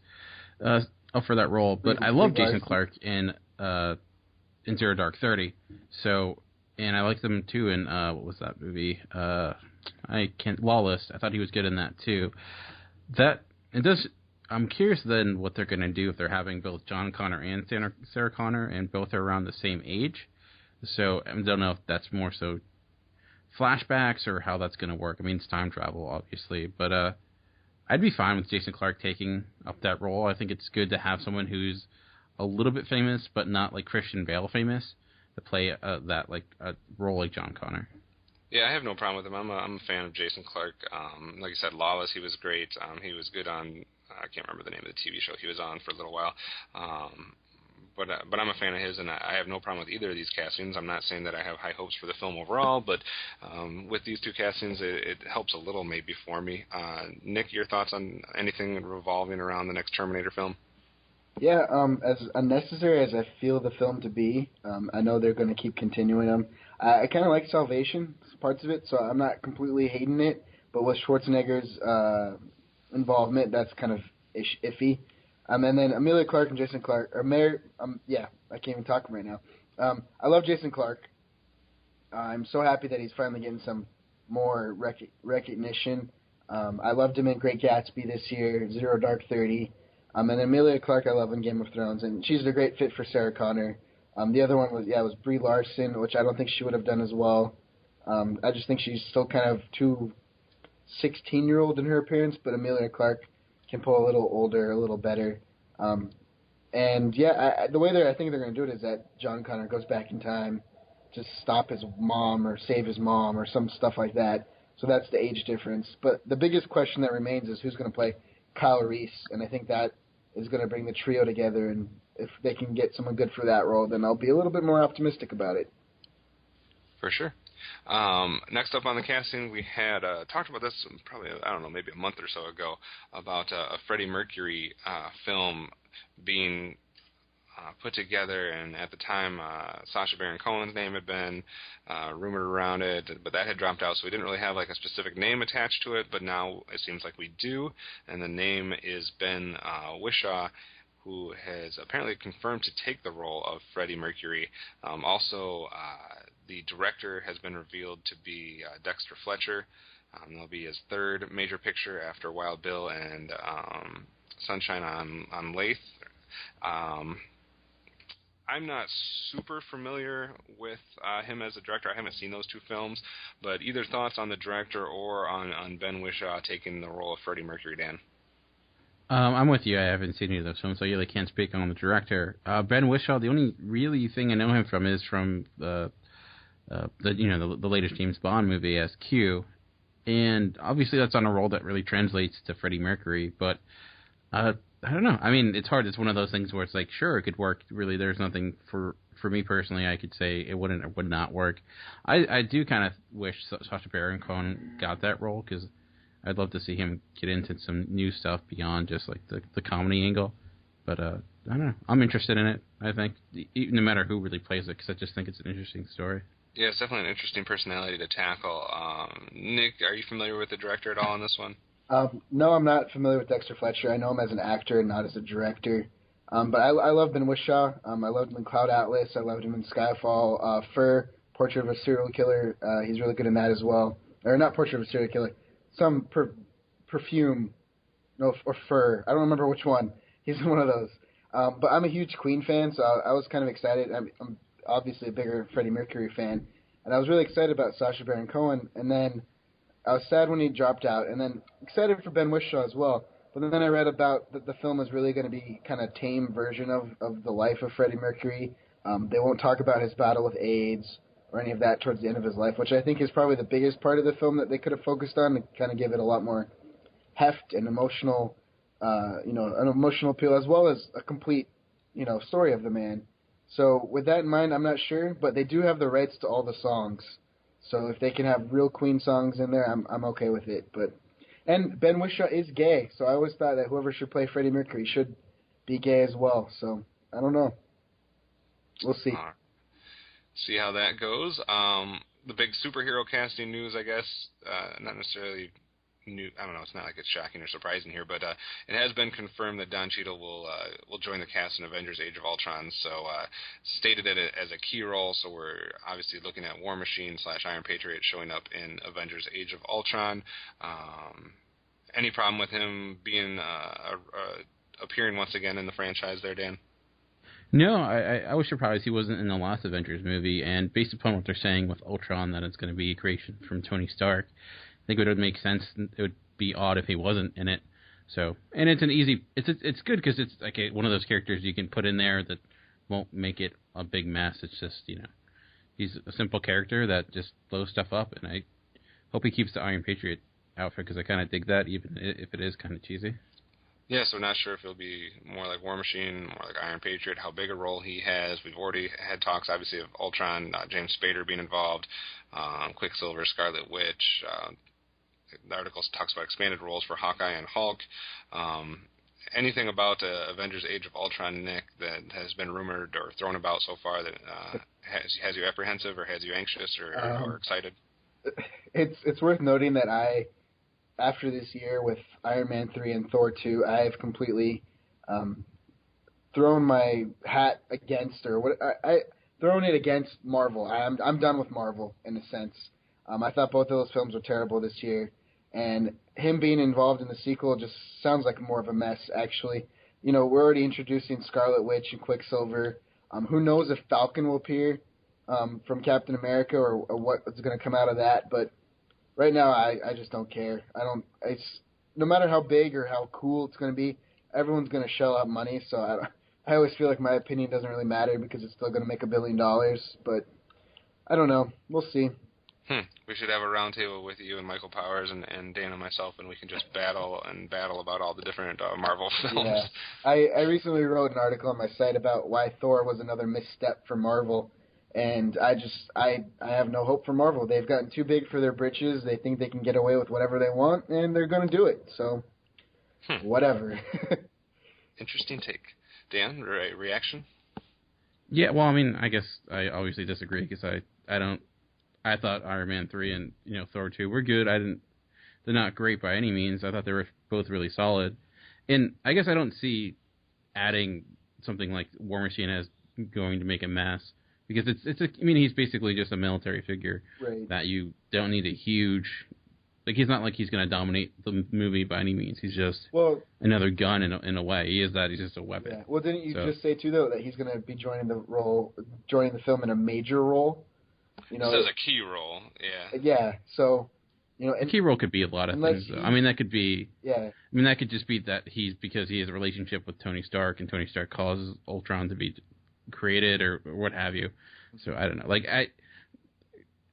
up for that role, but I love Jason Clarke in Zero Dark 30, and I like them too in, what was that movie? Lawless. I thought he was good in that too. I'm curious then what they're going to do if they're having both John Connor and Sarah Connor, and both are around the same age. So I don't know if that's more so flashbacks or how that's going to work. I mean, it's time travel, obviously, but I'd be fine with Jason Clarke taking up that role. I think it's good to have someone who's a little bit famous, but not like Christian Bale famous, to play that like a role like John Connor. Yeah, I have no problem with him. I'm a fan of Jason Clarke. Like I said, Lawless, he was great. He was good on, I can't remember the name of the TV show he was on for a little while. But I'm a fan of his, and I have no problem with either of these castings. I'm not saying that I have high hopes for the film overall, but with these two castings, it helps a little maybe for me. Nick, your thoughts on anything revolving around the next Terminator film? Yeah, as unnecessary as I feel the film to be, I know they're going to keep continuing them. I kind of like Salvation, parts of it, so I'm not completely hating it. But with Schwarzenegger's involvement, that's kind of iffy. And then Emilia Clarke and Jason Clarke are married. I can't even talk right now. I love Jason Clarke. I'm so happy that he's finally getting some more recognition. I loved him in Great Gatsby this year, Zero Dark 30. And Emilia Clarke I love in Game of Thrones, and she's a great fit for Sarah Connor. The other one was Brie Larson, which I don't think she would have done as well. I just think she's still kind of too 16-year-old in her appearance, but Emilia Clarke can pull a little older, a little better. The way I think they're going to do it is that John Connor goes back in time to stop his mom or save his mom or some stuff like that. So that's the age difference. But the biggest question that remains is who's going to play Kyle Reese, and I think that is going to bring the trio together, and if they can get someone good for that role, then I'll be a little bit more optimistic about it. For sure. Next up on the casting, we had talked about this probably, I don't know, maybe a month or so ago, about a Freddie Mercury film being put together, and at the time Sacha Baron Cohen's name had been rumored around it, but that had dropped out, so we didn't really have like a specific name attached to it, but now it seems like we do, and the name is Ben Whishaw, who has apparently confirmed to take the role of Freddie Mercury. Also, the director has been revealed to be Dexter Fletcher. That'll be his third major picture after Wild Bill and Sunshine on Lathe. I'm not super familiar with him as a director. I haven't seen those two films, but either thoughts on the director or on Ben Whishaw taking the role of Freddie Mercury, Dan? I'm with you. I haven't seen any of those films, so I really can't speak on the director. Ben Whishaw, the only really thing I know him from is from the latest James Bond movie as Q, and obviously that's on a role that really translates to Freddie Mercury. But I don't know. I mean, it's hard. It's one of those things where it's like, sure, it could work. Really, there's nothing for me personally I could say it wouldn't or would not work. I do kind of wish Sacha Baron Cohen got that role, because I'd love to see him get into some new stuff beyond just like the comedy angle. But I don't know. I'm interested in it, I think, no matter who really plays it, because I just think it's an interesting story. Yeah, it's definitely an interesting personality to tackle. Nick, are you familiar with the director at all on this one? No, I'm not familiar with Dexter Fletcher. I know him as an actor and not as a director. But I love Ben Whishaw. I loved him in Cloud Atlas. I loved him in Skyfall. Fur, Portrait of a Serial Killer. He's really good in that as well. Or not Portrait of a Serial Killer. Some perfume. No, or Fur. I don't remember which one. He's in one of those. But I'm a huge Queen fan, so I was kind of excited. I'm obviously a bigger Freddie Mercury fan. And I was really excited about Sacha Baron Cohen. And then I was sad when he dropped out. And then excited for Ben Whishaw as well. But then I read about that the film is really going to be kind of tame version of the life of Freddie Mercury. They won't talk about his battle with AIDS or any of that towards the end of his life, which I think is probably the biggest part of the film that they could have focused on to kind of give it a lot more heft and emotional, an emotional appeal as well as a complete, story of the man. So with that in mind, I'm not sure, but they do have the rights to all the songs. So if they can have real Queen songs in there, I'm okay with it. And Ben Whishaw is gay, so I always thought that whoever should play Freddie Mercury should be gay as well. So I don't know. We'll see. See how that goes. The big superhero casting news, I guess, not necessarily new. I don't know. It's not like it's shocking or surprising here, but it has been confirmed that Don Cheadle will join the cast in Avengers: Age of Ultron. So stated it as a key role. So we're obviously looking at War Machine / Iron Patriot showing up in Avengers: Age of Ultron. Any problem with him being appearing once again in the franchise there, Dan? No, I was surprised he wasn't in the last Avengers movie, and based upon what they're saying with Ultron, that it's going to be a creation from Tony Stark, I think it would make sense. It would be odd if he wasn't in it. So, and it's it's good because it's like one of those characters you can put in there that won't make it a big mess. It's just, he's a simple character that just blows stuff up, and I hope he keeps the Iron Patriot outfit because I kind of dig that, even if it is kind of cheesy. Yeah, so not sure if he'll be more like War Machine, more like Iron Patriot, how big a role he has. We've already had talks, obviously, of Ultron, James Spader being involved, Quicksilver, Scarlet Witch. The article talks about expanded roles for Hawkeye and Hulk. Anything about Avengers: Age of Ultron, Nick, that has been rumored or thrown about so far that has you apprehensive or has you anxious or excited? It's worth noting that after this year with Iron Man 3 and Thor 2, I have completely thrown my hat against, thrown it against Marvel. I'm done with Marvel in a sense. I thought both of those films were terrible this year, and him being involved in the sequel just sounds like more of a mess, actually. We're already introducing Scarlet Witch and Quicksilver. Who knows if Falcon will appear from Captain America or what's going to come out of that, but right now, I just don't care. No matter how big or how cool it's going to be, everyone's going to shell out money. So I always feel like my opinion doesn't really matter because it's still going to make $1 billion. But I don't know. We'll see. We should have a roundtable with you and Michael Powers and Dan and myself, and we can just battle about all the different Marvel films. Yeah. I recently wrote an article on my site about why Thor was another misstep for Marvel. And I have no hope for Marvel. They've gotten too big for their britches. They think they can get away with whatever they want, and they're going to do it. So, whatever. Interesting take. Dan, reaction? Yeah, well, I mean, I guess I obviously disagree because I thought Iron Man 3 and, Thor 2 were good. They're not great by any means. I thought they were both really solid. And I guess I don't see adding something like War Machine as going to make a mess. Because he's basically just a military figure that you don't need a huge, he's not like he's going to dominate the movie by any means. He's just another gun in a way. He is that. He's just a weapon. Yeah. Well, didn't you just say too though that he's going to be joining the film in a major role? This is a key role. Yeah. Yeah. So, a key role could be a lot of things. That could be. Yeah. That could just be that because he has a relationship with Tony Stark, and Tony Stark causes Ultron to be created or what have you. So I don't know.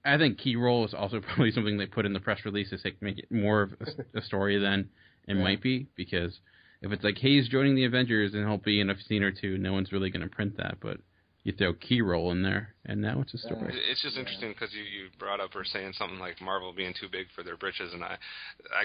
I think key role is also probably something they put in the press release to make it more of a story than it might be, because if it's like, hey, he's joining the Avengers and he'll be in a scene or two, no one's really going to print that. But you throw key role in there, and now it's a story. It's just interesting because you brought up or saying something like Marvel being too big for their britches, and I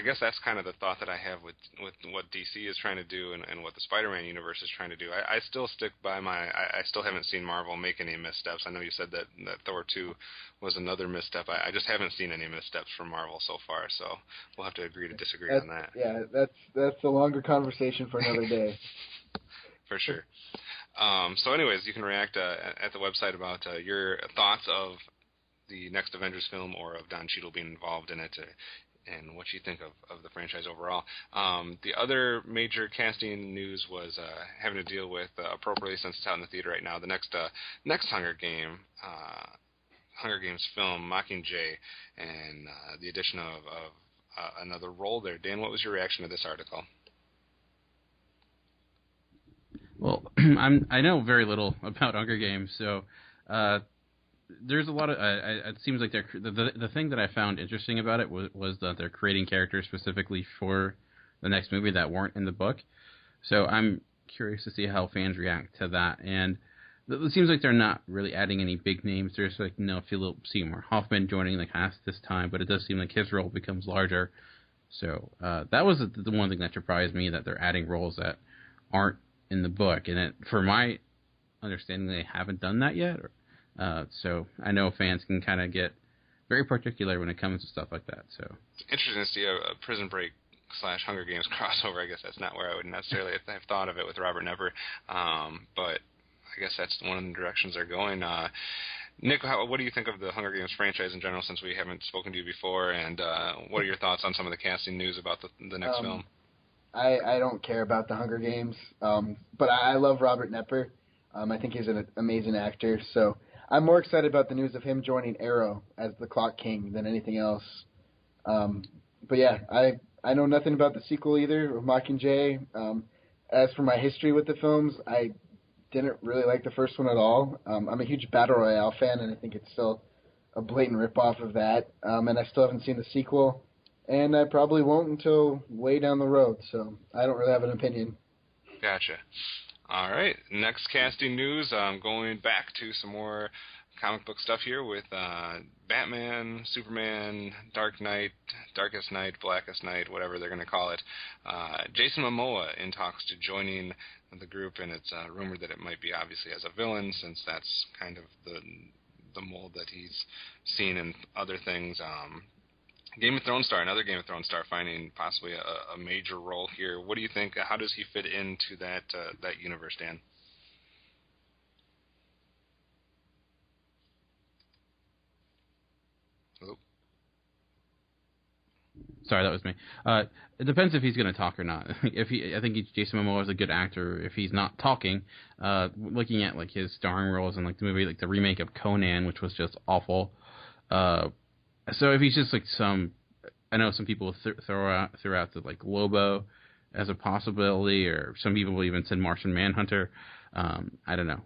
guess that's kind of the thought that I have with what DC is trying to do and what the Spider-Man universe is trying to do. I still stick by I still haven't seen Marvel make any missteps. I know you said that Thor 2 was another misstep. I just haven't seen any missteps from Marvel so far, so we'll have to agree to disagree on that. Yeah, that's a longer conversation for another day. For sure. So anyways, you can react at the website about your thoughts of the next Avengers film or of Don Cheadle being involved in it and what you think of the franchise overall. The other major casting news was having to deal with, appropriately since it's out in the theater right now, the next Hunger Games film, Mockingjay, and the addition of another role there. Dan, what was your reaction to this article? Well, I know very little about Hunger Games, so there's a lot of. It seems like the thing that I found interesting about it was that they're creating characters specifically for the next movie that weren't in the book. So I'm curious to see how fans react to that. And it seems like they're not really adding any big names. There's Philip Seymour Hoffman joining the cast this time, but it does seem like his role becomes larger. So that was the one thing that surprised me, that they're adding roles that aren't in the book, and for my understanding, they haven't done that yet. So I know fans can kind of get very particular when it comes to stuff like that. So it's interesting to see a Prison Break / Hunger Games crossover. I guess that's not where I would necessarily have thought of it with Robert Knepper, but I guess that's one of the directions they're going. Nick, what do you think of the Hunger Games franchise in general, since we haven't spoken to you before, and what are your thoughts on some of the casting news about the next film? I don't care about the Hunger Games, but I love Robert Knepper. I think he's an amazing actor, so I'm more excited about the news of him joining Arrow as the Clock King than anything else. But yeah, I know nothing about the sequel either, of Mockingjay. As for my history with the films, I didn't really like the first one at all. I'm a huge Battle Royale fan, and I think it's still a blatant ripoff of that. And I still haven't seen the sequel. And I probably won't until way down the road, so I don't really have an opinion. Gotcha. All right, next casting news. Going back to some more comic book stuff here with Batman, Superman, Dark Knight, Darkest Night, Blackest Night, whatever they're going to call it. Jason Momoa in talks to joining the group, and it's rumored that it might be obviously as a villain, since that's kind of the mold that he's seen in other things. Another Game of Thrones star, finding possibly a major role here. What do you think? How does he fit into that universe, Dan? Hello? Sorry, that was me. It depends if he's going to talk or not. I think Jason Momoa is a good actor. If he's not talking, looking at like his starring roles in like the movie, like the remake of Conan, which was just awful. So if he's just like I know some people throw out the like Lobo as a possibility, or some people even said Martian Manhunter. I don't know.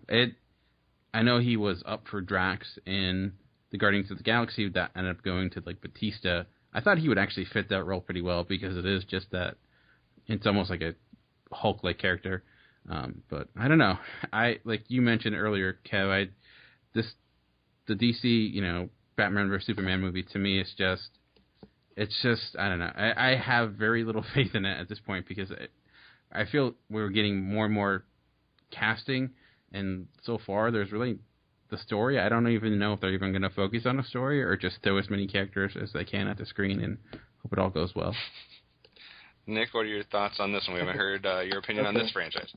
I know he was up for Drax in the Guardians of the Galaxy. That ended up going to like Batista. I thought he would actually fit that role pretty well, because it is just that it's almost like a Hulk-like character. But I don't know. Like you mentioned earlier, Kev, the DC, Batman vs Superman movie, to me it's just I don't know. I have very little faith in it at this point, because I feel we're getting more and more casting, and so far there's really the story. I don't even know if they're even going to focus on a story, or just throw as many characters as they can at the screen and hope it all goes well. Nick, what are your thoughts on this one? We haven't heard your opinion on this franchise.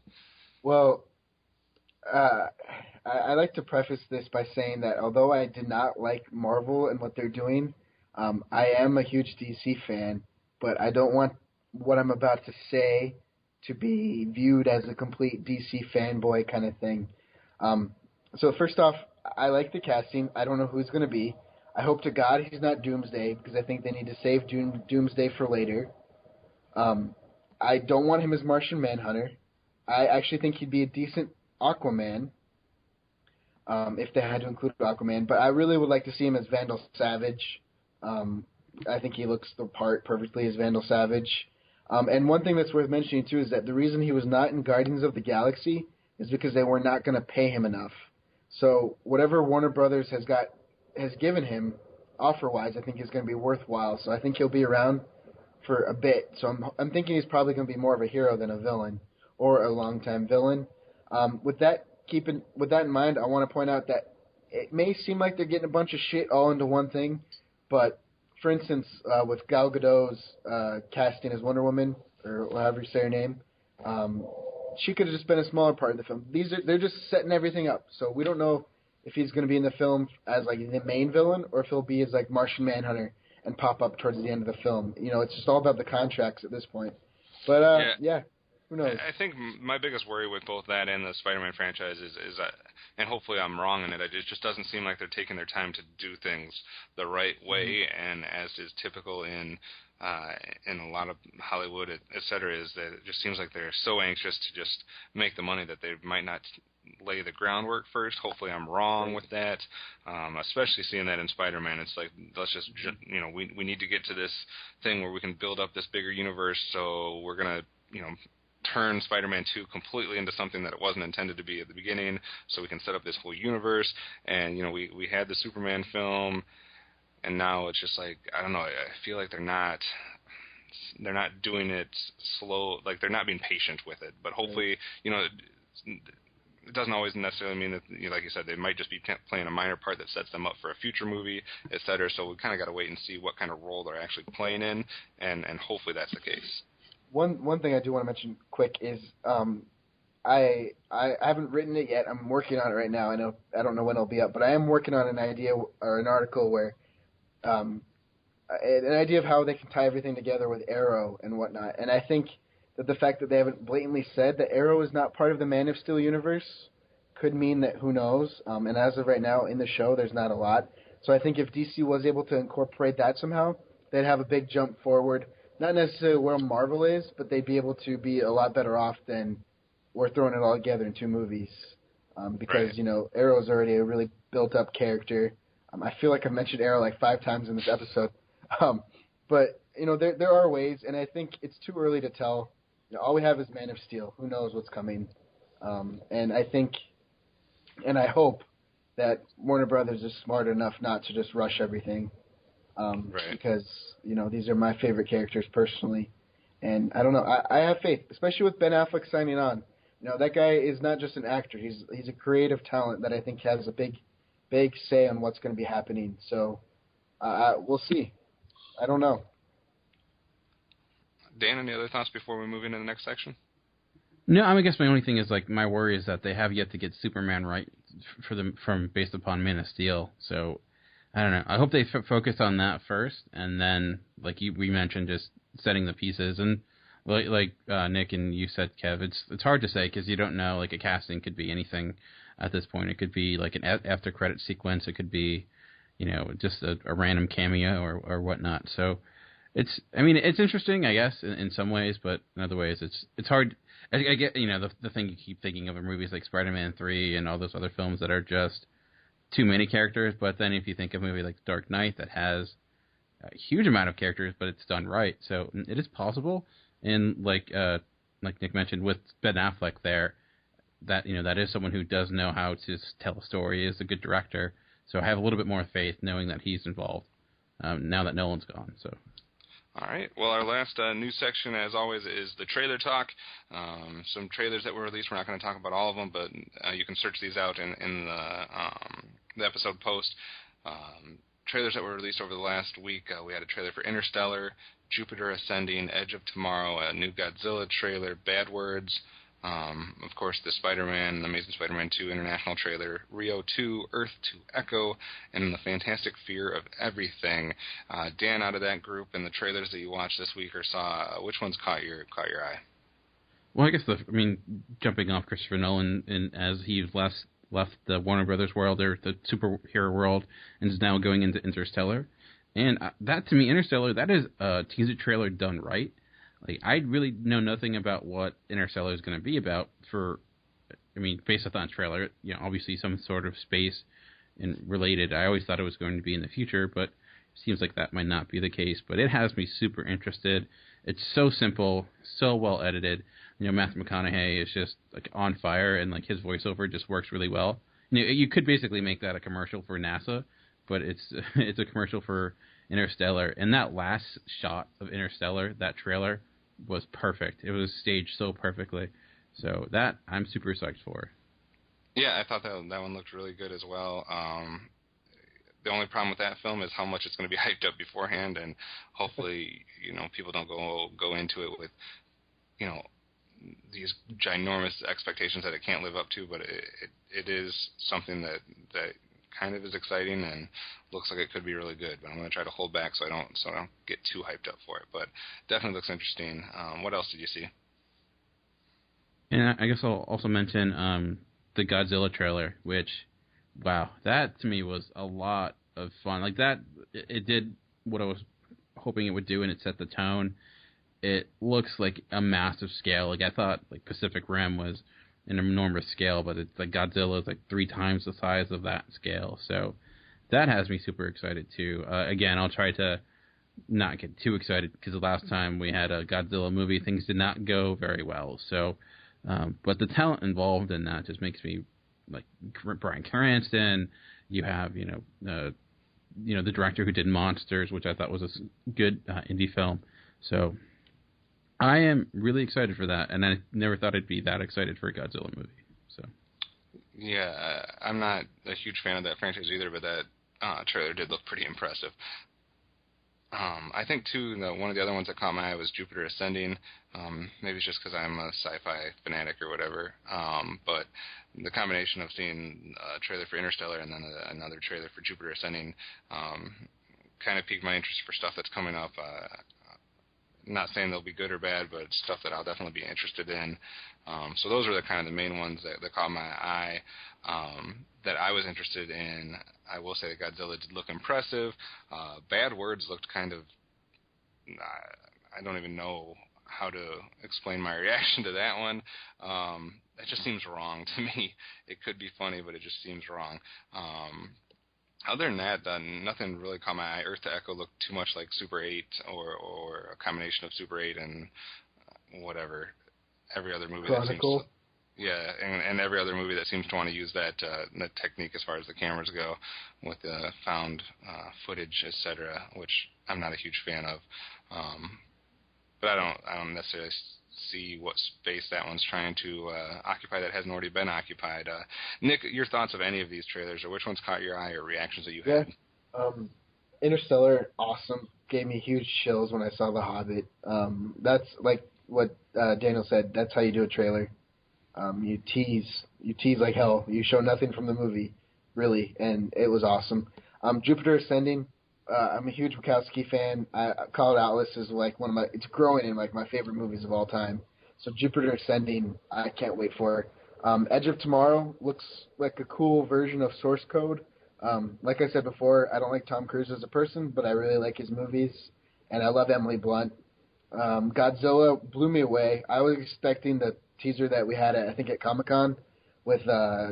Well, I like to preface this by saying that although I did not like Marvel and what they're doing, I am a huge DC fan, but I don't want what I'm about to say to be viewed as a complete DC fanboy kind of thing. So first off, I like the casting. I don't know who it's going to be. I hope to God he's not Doomsday, because I think they need to save Doomsday for later. I don't want him as Martian Manhunter. I actually think he'd be a decent Aquaman, if they had to include Aquaman. But I really would like to see him as Vandal Savage. I think he looks the part perfectly as Vandal Savage. And one thing that's worth mentioning, too, is that the reason he was not in Guardians of the Galaxy is because they were not going to pay him enough. So whatever Warner Brothers has given him offer-wise, I think is going to be worthwhile. So I think he'll be around for a bit. So I'm thinking he's probably going to be more of a hero than a villain, or a long-time villain. With that in mind, I want to point out that it may seem like they're getting a bunch of shit all into one thing, but for instance, with Gal Gadot's casting as Wonder Woman, or however you say her name, she could have just been a smaller part of the film. They're just setting everything up, so we don't know if he's going to be in the film as like the main villain, or if he'll be as like Martian Manhunter and pop up towards the end of the film. It's just all about the contracts at this point. But yeah. Who knows? I think my biggest worry with both that and the Spider-Man franchise is and hopefully I'm wrong in it, it just doesn't seem like they're taking their time to do things the right way, and as is typical in a lot of Hollywood, et cetera, is that it just seems like they're so anxious to just make the money that they might not lay the groundwork first. Hopefully I'm wrong with that, especially seeing that in Spider-Man. It's like, let's just, we need to get to this thing where we can build up this bigger universe, so we're going to, turn Spider-Man 2 completely into something that it wasn't intended to be at the beginning, so we can set up this whole universe. And, we had the Superman film, and now it's just like, I don't know, I feel like they're not doing it slow, like they're not being patient with it. But hopefully, it doesn't always necessarily mean that, like you said, they might just be playing a minor part that sets them up for a future movie, et cetera. So we kind of got to wait and see what kind of role they're actually playing in, and hopefully that's the case. One thing I do want to mention quick is I haven't written it yet. I'm working on it right now. I don't know when it'll be up, but I am working on an idea or an article where an idea of how they can tie everything together with Arrow and whatnot. And I think that the fact that they haven't blatantly said that Arrow is not part of the Man of Steel universe could mean that who knows. And as of right now in the show, there's not a lot. So I think if DC was able to incorporate that somehow, they'd have a big jump forward. Not necessarily where Marvel is, but they'd be able to be a lot better off than we're throwing it all together in two movies. Because, right. Arrow's already a really built-up character. I feel like I've mentioned Arrow like 5 times in this episode. But, there are ways, and I think it's too early to tell. All we have is Man of Steel. Who knows what's coming? And I think, and I hope that Warner Brothers is smart enough not to just rush everything. Right. Because, these are my favorite characters personally. And I don't know, I have faith, especially with Ben Affleck signing on. That guy is not just an actor. He's a creative talent that I think has a big say on what's going to be happening. So we'll see. I don't know. Dan, any other thoughts before we move into the next section? No, I guess my only thing is, like, my worry is that they have yet to get Superman right based upon Man of Steel. So I don't know. I hope they focus on that first, and then, like we mentioned, just setting the pieces. And like Nick and you said, Kev, it's hard to say because you don't know. Like, a casting could be anything at this point. It could be like an after credit sequence. It could be, just a random cameo or whatnot. So it's interesting, I guess, in some ways, but in other ways, it's hard. I get, the thing you keep thinking of in movies like Spider-Man 3 and all those other films that are just too many characters, but then if you think of a movie like Dark Knight that has a huge amount of characters, but it's done right, so it is possible. And like Nick mentioned with Ben Affleck there, that that is someone who does know how to tell a story, is a good director. So I have a little bit more faith knowing that he's involved now that Nolan's gone. So. All right. Well, our last news section, as always, is the trailer talk. Some trailers that were released. We're not going to talk about all of them, but you can search these out in the episode post. Trailers that were released over the last week. We had a trailer for Interstellar, Jupiter Ascending, Edge of Tomorrow, a new Godzilla trailer, Bad Words, of course, the Spider-Man, Amazing Spider-Man 2 international trailer, Rio 2, Earth to Echo, and The Fantastic Fear of Everything. Dan, out of that group and the trailers that you watched this week or saw, which ones caught your eye? Well, I guess jumping off Christopher Nolan, as he left the Warner Brothers world, or the superhero world, and is now going into Interstellar. And that, to me, Interstellar, that is a teaser trailer done right. Like, I really know nothing about what Interstellar is going to be about based on that trailer, obviously some sort of space and related. I always thought it was going to be in the future, but it seems like that might not be the case. But it has me super interested. It's so simple, so well edited. Matthew McConaughey is just like on fire, and like his voiceover just works really well. You could basically make that a commercial for NASA, but it's a commercial for Interstellar. And that last shot of Interstellar, that trailer, was perfect. It was staged so perfectly. So that I'm super psyched for. Yeah, I thought that one looked really good as well. The only problem with that film is how much it's going to be hyped up beforehand, and hopefully, people don't go into it with, these ginormous expectations that it can't live up to. But it is something that kind of is exciting and looks like it could be really good. But I'm going to try to hold back so I don't get too hyped up for it. But definitely looks interesting. What else did you see? And I guess I'll also mention the Godzilla trailer, which, wow, that to me was a lot of fun. Like that, it did what I was hoping it would do, and it set the tone. It looks like a massive scale. Like I thought, like Pacific Rim was an enormous scale, but it's like Godzilla is like 3 times the size of that scale. So that has me super excited too. Again, I'll try to not get too excited because the last time we had a Godzilla movie, things did not go very well. So, but the talent involved in that just makes me like Bryan Cranston. You have the director who did Monsters, which I thought was a good indie film. So I am really excited for that, and I never thought I'd be that excited for a Godzilla movie. So yeah, I'm not a huge fan of that franchise either, but that trailer did look pretty impressive. I think too, one of the other ones that caught my eye was Jupiter Ascending. Maybe it's just because I'm a sci-fi fanatic or whatever. But the combination of seeing a trailer for Interstellar and then another trailer for Jupiter Ascending kind of piqued my interest for stuff that's coming up. Not saying they'll be good or bad, but stuff that I'll definitely be interested in. So those are the kind of the main ones that caught my eye that I was interested in. I will say that Godzilla did look impressive. Bad Words looked kind of... I don't even know how to explain my reaction to that one. It just seems wrong to me. It could be funny, but it just seems wrong. Other than that, nothing really caught my eye. Earth to Echo looked too much like Super 8 or a combination of Super 8 and whatever. Every other movie Chronicle. that seems... Yeah, and every other movie that seems to want to use that technique as far as the cameras go with the found footage, etc., which I'm not a huge fan of. But I don't necessarily see what space that one's trying to occupy that hasn't already been occupied. Nick, your thoughts of any of these trailers, or which ones caught your eye, or reactions that you had? Interstellar, awesome. Gave me huge chills when I saw The Hobbit. That's like what Daniel said. That's how you do a trailer. You tease like hell. You show nothing from the movie, really, and it was awesome. Jupiter Ascending. I'm a huge Wachowski fan. Cloud Atlas is like it's growing in like my favorite movies of all time. So Jupiter Ascending, I can't wait for it. Edge of Tomorrow looks like a cool version of Source Code. Like I said before, I don't like Tom Cruise as a person, but I really like his movies, and I love Emily Blunt. Godzilla blew me away. I was expecting the teaser that we had at Comic-Con with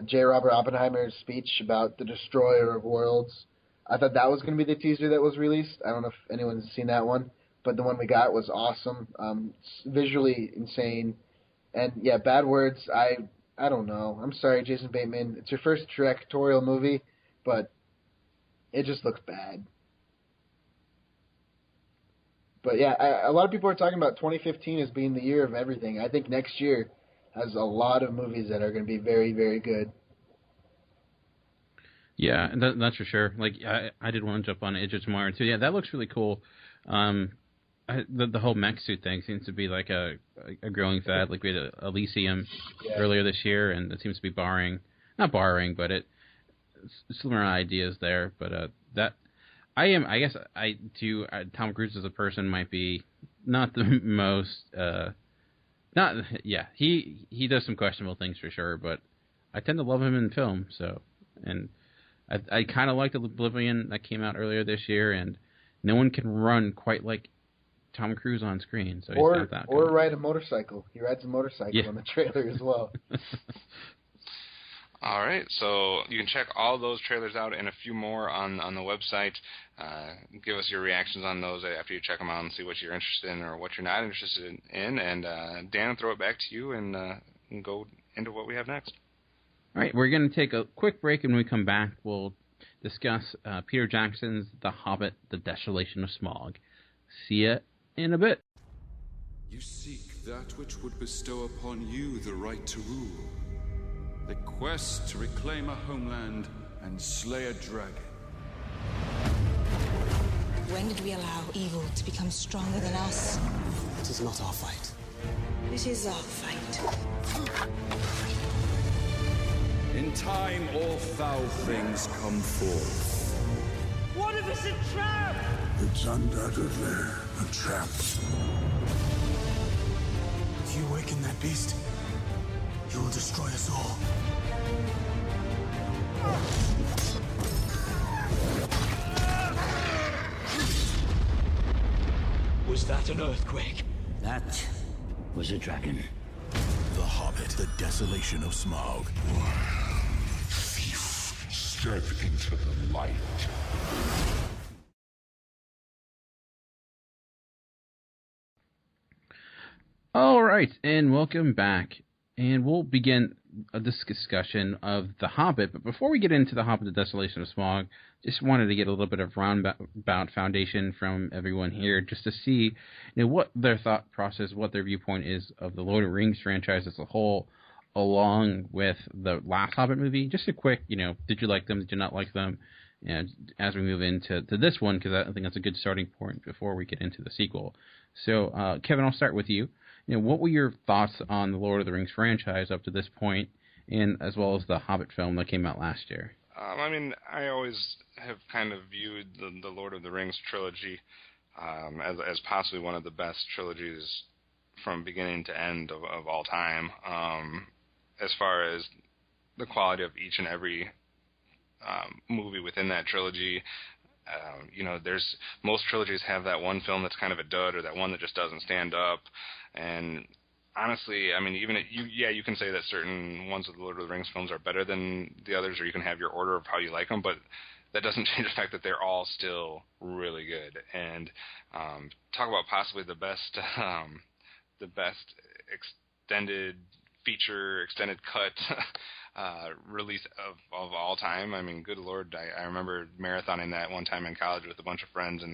J. Robert Oppenheimer's speech about the destroyer of worlds. I thought that was going to be the teaser that was released. I don't know if anyone's seen that one, but the one we got was awesome. Visually insane. And yeah, Bad Words, I don't know. I'm sorry, Jason Bateman. It's your first directorial movie, but it just looks bad. But yeah, a lot of people are talking about 2015 as being the year of everything. I think next year has a lot of movies that are going to be very, very good. Yeah, that's for sure. Like I did want to jump on Edge of Tomorrow too. Yeah, that looks really cool. The whole mech suit thing seems to be like a growing fad. Like we had Elysium earlier this year, and it seems to be not borrowing, but similar ideas there. But that I guess I do. Tom Cruise as a person might be not the most. He does some questionable things for sure, but I tend to love him in film. So, and I kind of liked Oblivion that came out earlier this year, and no one can run quite like Tom Cruise on screen. So he's not that good. Or ride a motorcycle. He rides a motorcycle in the trailer as well. All right, so you can check all those trailers out and a few more on the website. Give us your reactions on those after you check them out and see what you're interested in or what you're not interested in. And Dan, throw it back to you and go into what we have next. All right, we're going to take a quick break, and when we come back, we'll discuss Peter Jackson's The Hobbit, The Desolation of Smaug. See ya in a bit. You seek that which would bestow upon you the right to rule. The quest to reclaim a homeland and slay a dragon. When did we allow evil to become stronger than us? It is not our fight. It is our fight. In time, all foul things come forth. What if it's a trap? It's undoubtedly a trap. If you awaken that beast, you will destroy us all. Was that an earthquake? That was a dragon. The Hobbit, The Desolation of Smaug. Thief, step into the light. All right, and welcome back. And we'll begin this discussion of The Hobbit. But before we get into The Hobbit, The Desolation of Smaug, just wanted to get a little bit of roundabout foundation from everyone here just to see what their thought process, what their viewpoint is of the Lord of the Rings franchise as a whole, along with the last Hobbit movie. Just a quick, did you like them, did you not like them? And as we move into this one, because I think that's a good starting point before we get into the sequel. So, Kevin, I'll start with you. What were your thoughts on the Lord of the Rings franchise up to this point, and as well as the Hobbit film that came out last year? I always have kind of viewed the Lord of the Rings trilogy as possibly one of the best trilogies from beginning to end of all time. As far as the quality of each and every movie within that trilogy, there's most trilogies have that one film that's kind of a dud, or that one that just doesn't stand up. And honestly, you can say that certain ones of the Lord of the Rings films are better than the others, or you can have your order of how you like them, but that doesn't change the fact that they're all still really good. And talk about possibly the best extended feature, extended cut release of all time. Good Lord, I remember marathoning that one time in college with a bunch of friends, and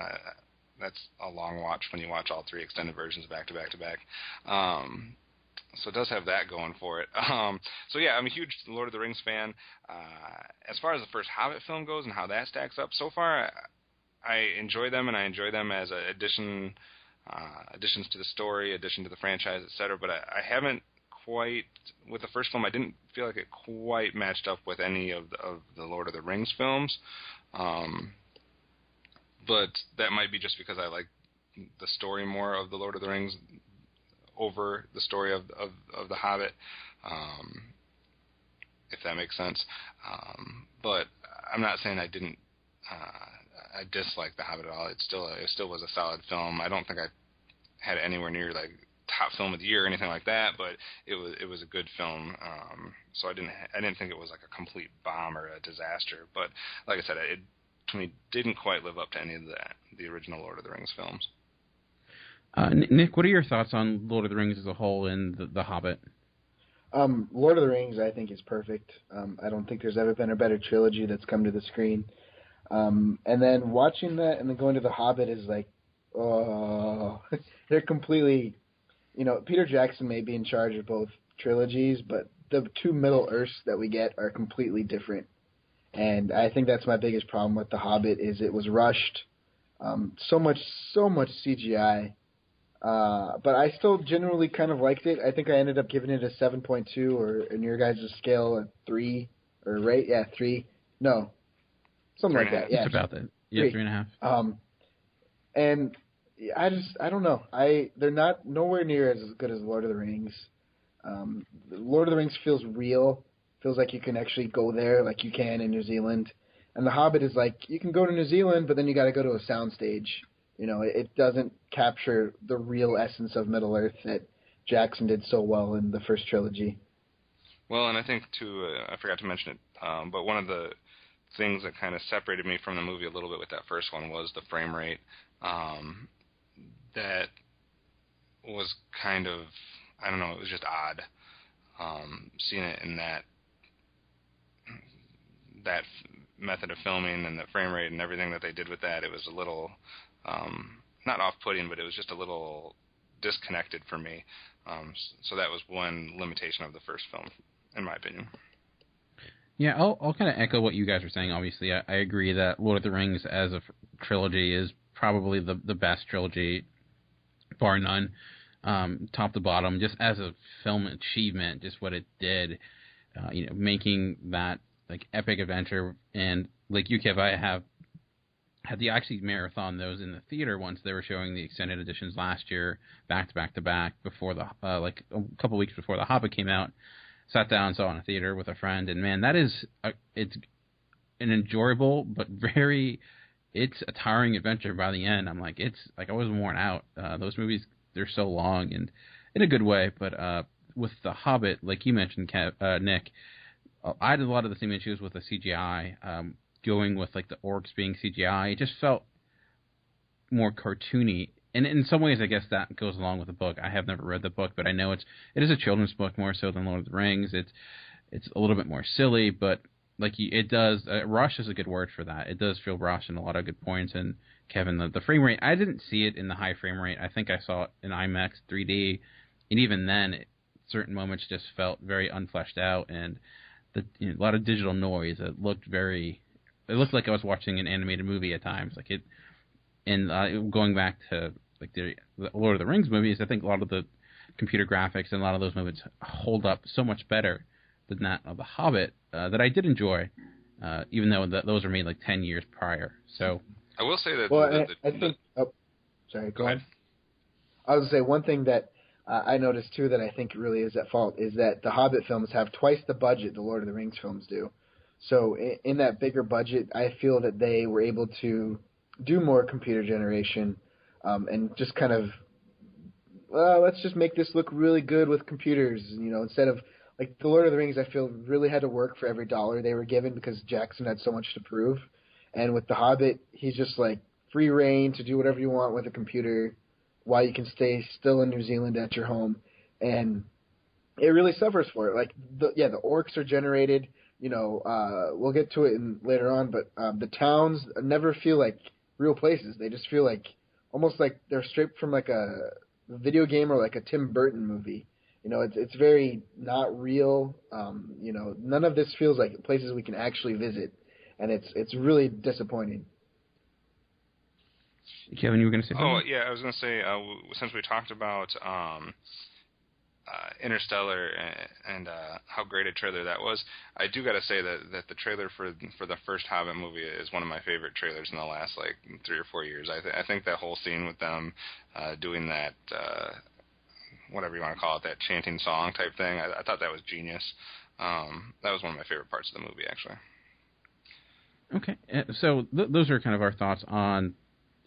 that's a long watch when you watch all three extended versions back to back to back. So it does have that going for it. I'm a huge Lord of the Rings fan. As far as the first Hobbit film goes and how that stacks up, so far I enjoy them, and I enjoy them as additions to the story, addition to the franchise, etc. But I haven't quite, with the first film, I didn't feel like it quite matched up with any of the Lord of the Rings films. But that might be just because I like the story more of the Lord of the Rings over the story of the Hobbit, if that makes sense. But I'm not saying I didn't I disliked the Hobbit at all. It still was a solid film. I don't think I had it anywhere near like top film of the year or anything like that, but it was a good film. So I didn't think it was like a complete bomb or a disaster. But like I said, it to me didn't quite live up to any of the original Lord of the Rings films. Nick, what are your thoughts on Lord of the Rings as a whole and the Hobbit? Lord of the Rings, I think, is perfect. I don't think there's ever been a better trilogy that's come to the screen. And then watching that and then going to the Hobbit is like, oh, they're completely, Peter Jackson may be in charge of both trilogies, but the two Middle Earths that we get are completely different. And I think that's my biggest problem with the Hobbit is it was rushed. So much CGI. But I still generally kind of liked it. I think I ended up giving it a 7.2, or in your guys' scale, a 3, or right? Yeah, 3. No. Something like that. Yeah. It's about that. Yeah, 3.5. And I don't know. They're not nowhere near as good as Lord of the Rings. Lord of the Rings feels real. Feels like you can actually go there like you can in New Zealand. And The Hobbit is like, you can go to New Zealand, but then you got to go to a soundstage. It doesn't capture the real essence of Middle Earth that Jackson did so well in the first trilogy. Well, and I think, too, I forgot to mention it, but one of the things that kind of separated me from the movie a little bit with that first one was the frame rate. That was kind of, I don't know, it was just odd seeing it in that that method of filming and the frame rate and everything that they did with that, it was a little not off-putting, but it was just a little disconnected for me. So that was one limitation of the first film, in my opinion. Yeah, I'll kind of echo what you guys are saying. Obviously, I agree that Lord of the Rings as a trilogy is probably the best trilogy, bar none, top to bottom. Just as a film achievement, just what it did, making that like epic adventure. And like you, Kev, I had the actually marathon those in the theater once they were showing the extended editions last year, back to back before the like a couple weeks before the Hobbit came out. Sat down and saw it in a theater with a friend, and man, that is it's an enjoyable but it's a tiring adventure by the end. I'm like, it's like I was worn out. Those movies, they're so long and in a good way, but with the Hobbit, like you mentioned, Nick, I had a lot of the same issues with the CGI. Going with like the orcs being CGI, it just felt more cartoony. And in some ways, I guess that goes along with the book. I have never read the book, but I know it is a children's book more so than Lord of the Rings. It's a little bit more silly, but like it does. Rush is a good word for that. It does feel rushed in a lot of good points. And Kevin, the frame rate, I didn't see it in the high frame rate. I think I saw it in IMAX 3D, and even then, certain moments just felt very unfleshed out, and a lot of digital noise. It looked like I was watching an animated movie at times. Like it, and going back to like the Lord of the Rings movies, I think a lot of the computer graphics and a lot of those movies hold up so much better than that of The Hobbit that I did enjoy, even though those were made like 10 years prior. So I will say that. Well, I think. Oh, sorry. Go ahead. I was going to say one thing that I noticed too that I think really is at fault is that the Hobbit films have twice the budget the Lord of the Rings films do. So in that bigger budget, I feel that they were able to do more computer generation and just kind of, let's just make this look really good with computers, instead of, like, the Lord of the Rings, I feel, really had to work for every dollar they were given because Jackson had so much to prove. And with The Hobbit, he's just, like, free reign to do whatever you want with a computer while you can stay still in New Zealand at your home. And it really suffers for it. Like, the orcs are generated. We'll get to it later on, but the towns never feel like real places. They just feel like almost like they're stripped from like a video game or like a Tim Burton movie. It's very not real. None of this feels like places we can actually visit, and it's really disappointing. Kevin, you were going to say something? Oh, yeah, I was going to say, since we talked about Interstellar and how great a trailer that was, I do got to say that the trailer for the first Hobbit movie is one of my favorite trailers in the last, like, 3 or 4 years. I think that whole scene with them doing that, whatever you want to call it, that chanting song type thing, I thought that was genius. That was one of my favorite parts of the movie, actually. Okay, so those are kind of our thoughts on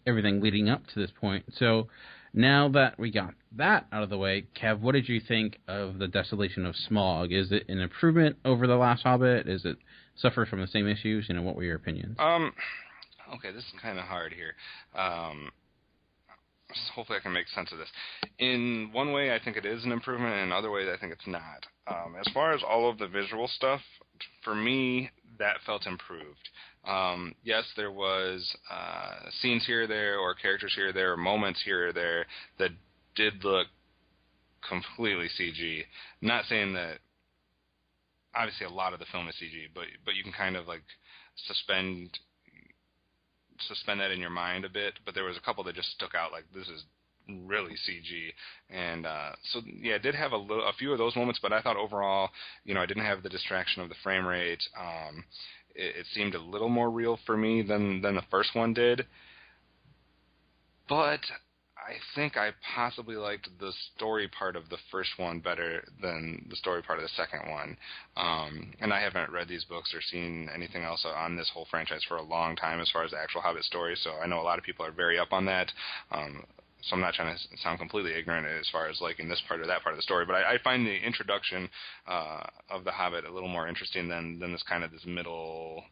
everything leading up to this point. So now that we got that out of the way, Kev, what did you think of the Desolation of Smaug? Is it an improvement over the last Hobbit? Is it suffer from the same issues? What were your opinions? Okay, this is kind of hard here. Hopefully I can make sense of this. In one way, I think it is an improvement, and in other ways, I think it's not. As far as all of the visual stuff, for me, that felt improved. Yes, there was scenes here or there, or characters here or there, or moments here or there that did look completely CG. Not saying that, obviously a lot of the film is CG, but you can kind of like suspend that in your mind a bit. But there was a couple that just stuck out, like this is really CG, and so yeah, it did have a few of those moments, but I thought overall, I didn't have the distraction of the frame rate. It seemed a little more real for me than the first one did, but I think I possibly liked the story part of the first one better than the story part of the second one. And I haven't read these books or seen anything else on this whole franchise for a long time as far as the actual Hobbit story, so I know a lot of people are very up on that. So I'm not trying to sound completely ignorant as far as liking this part or that part of the story, but I find the introduction of the Hobbit a little more interesting than this kind of this middle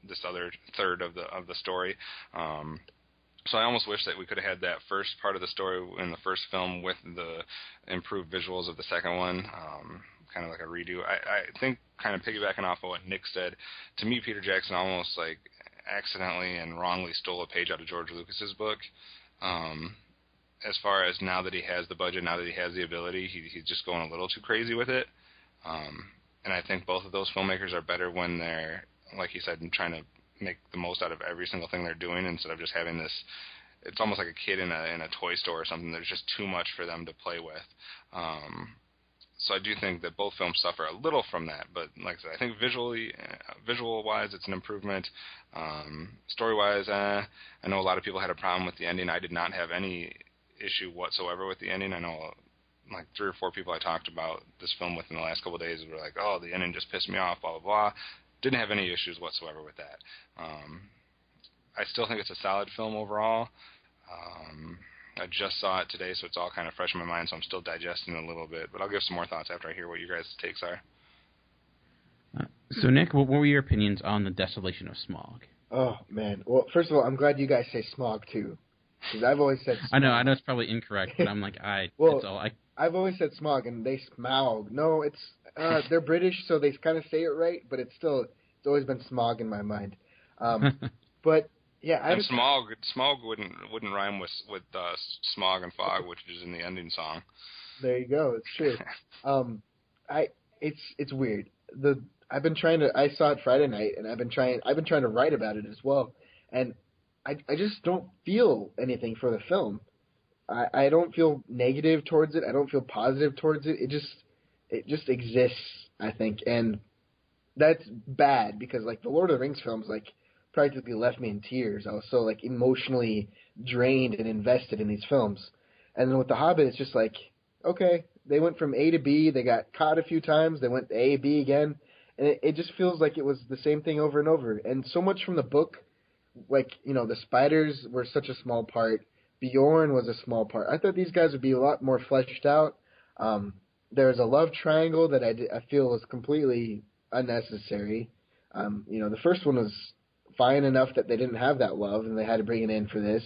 this other third of the story. So I almost wish that we could have had that first part of the story in the first film with the improved visuals of the second one, kind of like a redo. I think, kind of piggybacking off of what Nick said, to me, Peter Jackson almost like accidentally and wrongly stole a page out of George Lucas's book. As far as now that he has the budget, now that he has the ability, he's just going a little too crazy with it. And I think both of those filmmakers are better when they're, like he said, trying to make the most out of every single thing they're doing instead of just having this. It's almost like a kid in a toy store or something. There's just too much for them to play with. So I do think that both films suffer a little from that. But like I said, I think visual-wise, it's an improvement. Story-wise, I know a lot of people had a problem with the ending. I did not have any issue whatsoever with the ending. I know like 3 or 4 people I talked about this film with in the last couple of days were like, oh, the ending just pissed me off, blah, blah, blah. Didn't have any issues whatsoever with that. I still think it's a solid film overall. I just saw it today, so it's all kind of fresh in my mind, so I'm still digesting a little bit. But I'll give some more thoughts after I hear what you guys' takes are. So, Nick, what were your opinions on the Desolation of Smaug? Oh, man. Well, first of all, I'm glad you guys say Smaug, too. Because I've always said Smaug. I know it's probably incorrect, but I'm like, I've always said Smaug, and they Smaug. No, it's they're British, so they kind of say it right, but it's always been Smaug in my mind. But yeah, and Smaug wouldn't rhyme with smog and fog, which is in the ending song. There you go. It's true. It's weird. I saw it Friday night, and I've been trying to write about it as well, and I just don't feel anything for the film. I don't feel negative towards it. I don't feel positive towards it. It just exists, I think, and that's bad because like the Lord of the Rings films like practically left me in tears. I was so like emotionally drained and invested in these films, and then with the Hobbit, it's just like, okay, they went from A to B, they got caught a few times, they went to A, B again, and it just feels like it was the same thing over and over. And so much from the book, like, you know, the spiders were such a small part. Bjorn was a small part. I thought these guys would be a lot more fleshed out. There's a love triangle that I feel was completely unnecessary. You know, the first one was fine enough that they didn't have that love, and they had to bring it in for this.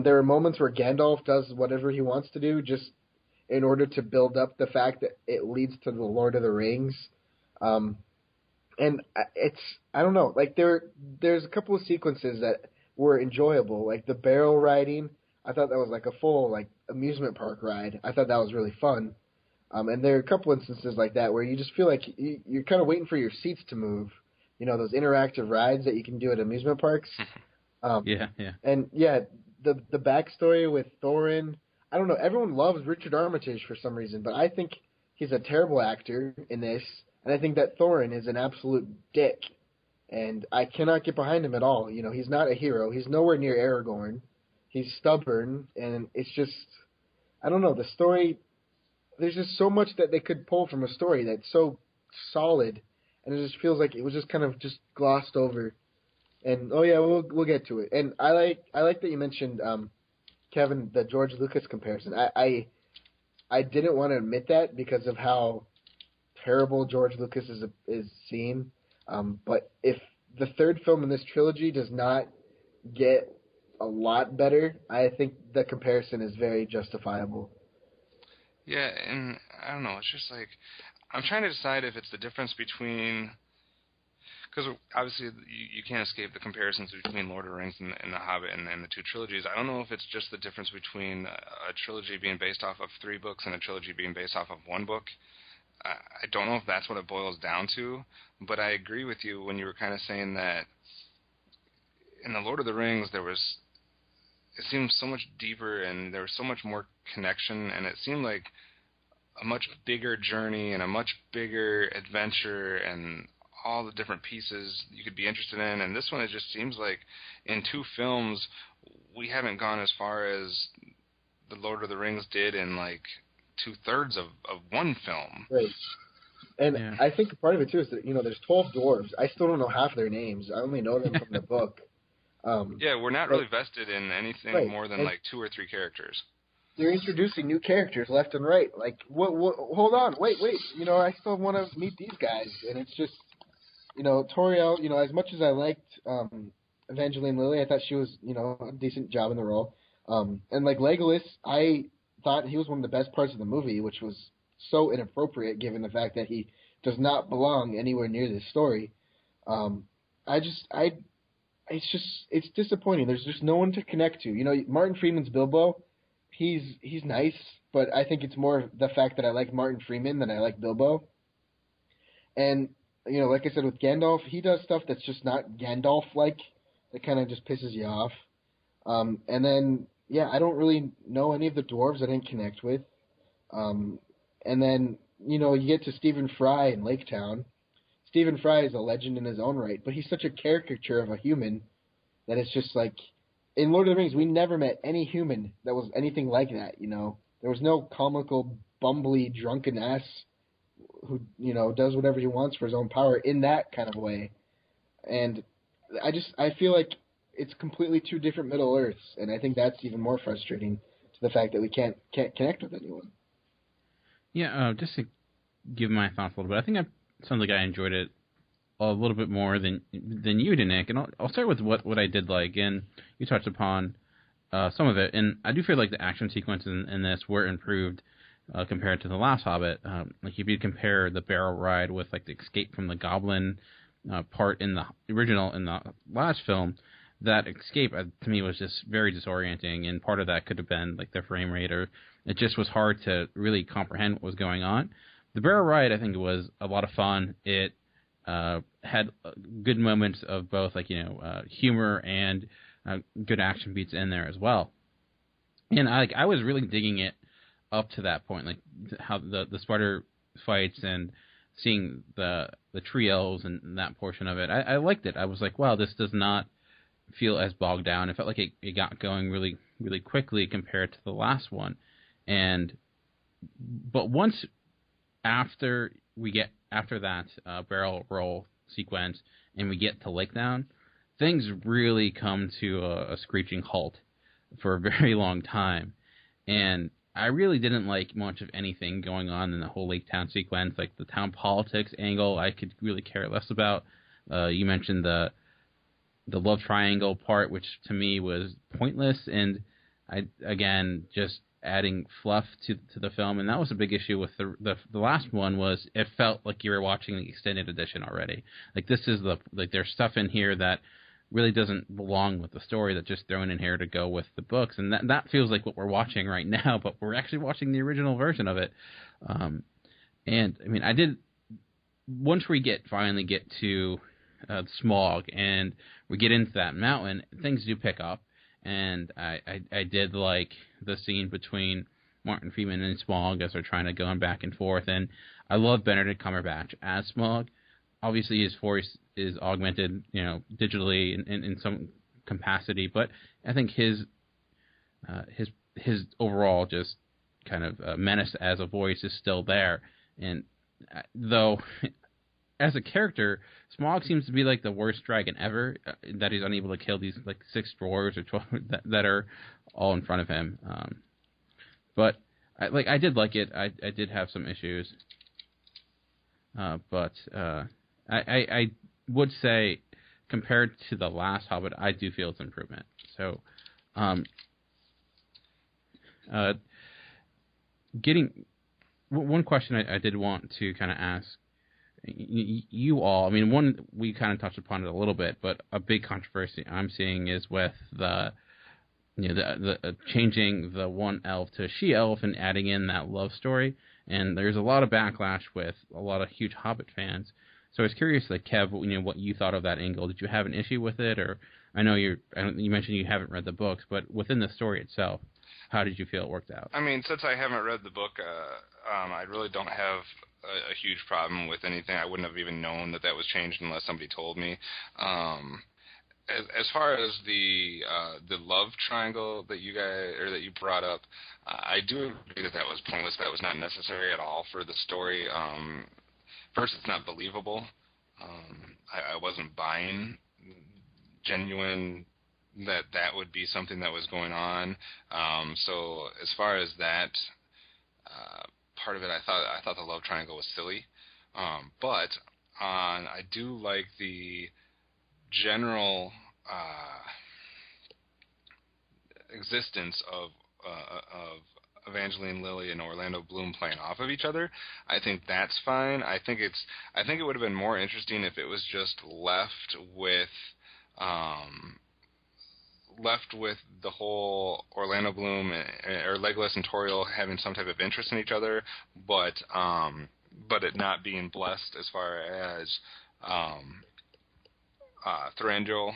There are moments where Gandalf does whatever he wants to do just in order to build up the fact that it leads to the Lord of the Rings. And I don't know, like there's a couple of sequences that were enjoyable, like the barrel riding. I thought that was like a full like amusement park ride. I thought that was really fun. And there are a couple instances like that where you just feel like you're kind of waiting for your seats to move. You know, those interactive rides that you can do at amusement parks. Yeah. And yeah, the backstory with Thorin. I don't know. Everyone loves Richard Armitage for some reason, but I think he's a terrible actor in this, and I think that Thorin is an absolute dick, and I cannot get behind him at all. You know, he's not a hero. He's nowhere near Aragorn. He's stubborn, and it's just, I don't know. The story, there's just so much that they could pull from a story that's so solid, and it just feels like it was just kind of just glossed over. And oh yeah, we'll get to it. And I like that you mentioned Kevin, the George Lucas comparison. I didn't want to admit that because of how terrible George Lucas is seen. But if the third film in this trilogy does not get a lot better, I think the comparison is very justifiable. Yeah, and I don't know. It's just like I'm trying to decide if it's the difference between. Because obviously you can't escape the comparisons between Lord of the Rings and The Hobbit and the two trilogies. I don't know if it's just the difference between a trilogy being based off of 3 books and a trilogy being based off of 1 book. I don't know if that's what it boils down to, but I agree with you when you were kind of saying that in The Lord of the Rings it seemed so much deeper and there was so much more connection, and it seemed like a much bigger journey and a much bigger adventure and all the different pieces you could be interested in. And this one, it just seems like in 2 films, we haven't gone as far as The Lord of the Rings did in like 2/3 of 1 film. Right. And yeah. I think part of it too is that, you know, there's 12 dwarves. I still don't know half their names. I only know them from the book. Yeah, we're not really vested in anything more than like 2 or 3 characters. They're introducing new characters left and right. Like, what hold on, wait. You know, I still want to meet these guys. And it's just, you know, Toriel, you know, as much as I liked Evangeline Lilly, I thought she was, you know, a decent job in the role. And like Legolas, I thought he was one of the best parts of the movie, which was so inappropriate given the fact that he does not belong anywhere near this story. It's disappointing. There's just no one to connect to. You know, Martin Freeman's Bilbo, he's nice, but I think it's more the fact that I like Martin Freeman than I like Bilbo. And, you know, like I said with Gandalf, he does stuff that's just not Gandalf-like. That kind of just pisses you off. And then, yeah, I don't really know any of the dwarves I didn't connect with. And then, you know, you get to Stephen Fry in Lake Town. Stephen Fry is a legend in his own right, but he's such a caricature of a human that it's just like, in Lord of the Rings, we never met any human that was anything like that, you know. There was no comical, bumbly, drunken ass who, you know, does whatever he wants for his own power in that kind of way. And I feel like it's completely two different Middle Earths, and I think that's even more frustrating to the fact that we can't connect with anyone. Yeah, just to give my thoughts a little bit, I think it sounds like I enjoyed it a little bit more than you did, Nick. And I'll start with what I did like, and you touched upon some of it. And I do feel like the action sequences in this were improved compared to the last Hobbit. Like if you compare the barrel ride with like the escape from the goblin part in the original and the last film, that escape to me was just very disorienting, and part of that could have been like the frame rate, or it just was hard to really comprehend what was going on. The barrel ride, I think, was a lot of fun. It had good moments of both, like, you know, humor and good action beats in there as well. And I was really digging it up to that point, like how the spider fights and seeing the tree elves and that portion of it. I liked it. I was like, wow, this does not feel as bogged down. It felt like it got going really, really quickly compared to the last one. But once after that barrel roll sequence and we get to Lake Town, things really come to a screeching halt for a very long time. And I really didn't like much of anything going on in the whole Lake Town sequence. Like the town politics angle, I could really care less about. You mentioned the love triangle part, which to me was pointless, and again just adding fluff to the film. And that was a big issue with the last one, was it felt like you were watching the extended edition already. Like this is there's stuff in here that really doesn't belong with the story, that's just thrown in here to go with the books, and that feels like what we're watching right now, but we're actually watching the original version of it. And I mean, once we finally get to Smaug and we get into that mountain, things do pick up. And I did like the scene between Martin Freeman and Smaug as they're trying to go back and forth. And I love Benedict Cumberbatch as Smaug. Obviously, his voice is augmented, you know, digitally in some capacity, but I think his overall just kind of menace as a voice is still there. And though, as a character, Smaug seems to be like the worst dragon ever, that he's unable to kill these like 6 dwarves or 12 that are all in front of him. But I did like it. I did have some issues, but I would say compared to the last Hobbit, I do feel it's improvement. So, one question I did want to kind of ask you all, I mean, one, we kind of touched upon it a little bit, but a big controversy I'm seeing is with the changing the one elf to a she elf and adding in that love story. And there's a lot of backlash with a lot of huge Hobbit fans. So I was curious, like, Kev, what you thought of that angle. Did you have an issue with it? Or I know you mentioned you haven't read the books, but within the story itself, how did you feel it worked out? I mean, since I haven't read the book, I really don't have a huge problem with anything. I wouldn't have even known that was changed unless somebody told me. As far as the love triangle that you brought up, I do agree that was pointless. That was not necessary at all for the story. First, it's not believable. I wasn't buying genuine that would be something that was going on. So as far as that part of it, I thought the love triangle was silly. But I do like the general existence of Evangeline Lilly and Orlando Bloom playing off of each other, I think that's fine. I think it would have been more interesting if it was just left with the whole Orlando Bloom or Legolas and Toriel having some type of interest in each other, but it not being blessed as far as Thranduil,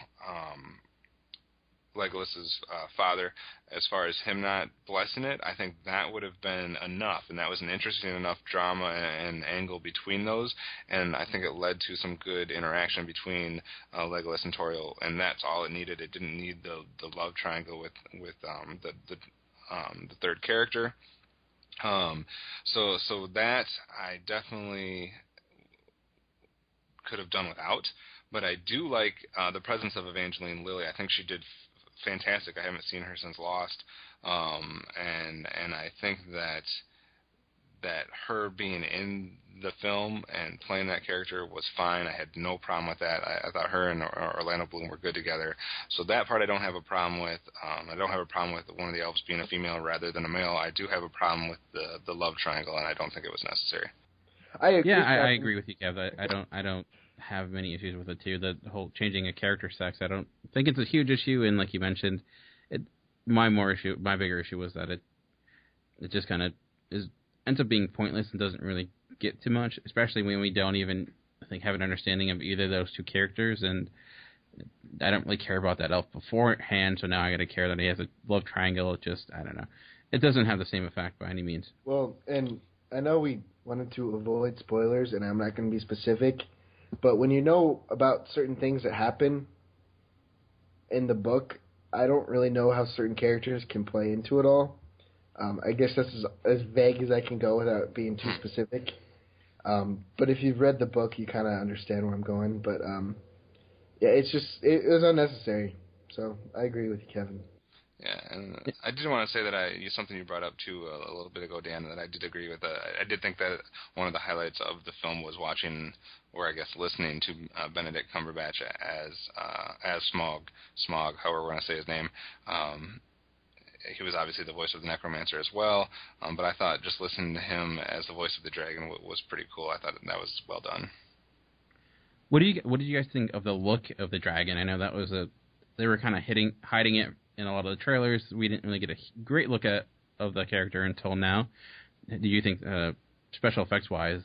Legolas's father, as far as him not blessing it. I think that would have been enough, and that was an interesting enough drama and angle between those, and I think it led to some good interaction between Legolas and Toriel, and that's all it needed. It didn't need the love triangle with the third character. So that I definitely could have done without, but I do like the presence of Evangeline Lilly. I think she did fantastic. I haven't seen her since Lost, and I think that her being in the film and playing that character was fine. I had no problem with that. I thought her and Orlando Bloom were good together. So that part I don't have a problem with. I don't have a problem with one of the elves being a female rather than a male. I do have a problem with the love triangle, and I don't think it was necessary. I agree with you, Kev. I don't have many issues with it too. The whole changing a character sex, I don't think it's a huge issue. And like you mentioned, my bigger issue was that it just kind of ends up being pointless and doesn't really get too much, especially when we don't even, I think, have an understanding of either of those two characters. And I don't really care about that elf beforehand, so now I got to care that he has a love triangle. It just, I don't know. It doesn't have the same effect by any means. Well, and I know we wanted to avoid spoilers, and I'm not going to be specific, but when you know about certain things that happen in the book, I don't really know how certain characters can play into it all. I guess that's as vague as I can go without being too specific. But if you've read the book, you kind of understand where I'm going. But yeah, it was unnecessary. So I agree with you, Kevin. Yeah, and I did want to say that something you brought up too a little bit ago, Dan, that I did agree with. I did think that one of the highlights of the film was listening to Benedict Cumberbatch as Smaug, however we're going to say his name. He was obviously the voice of the Necromancer as well, but I thought just listening to him as the voice of the dragon was pretty cool. I thought that was well done. What did you guys think of the look of the dragon? I know that was they were kind of hiding it in a lot of the trailers. We didn't really get a great look of the character until now. Do you think, special effects wise,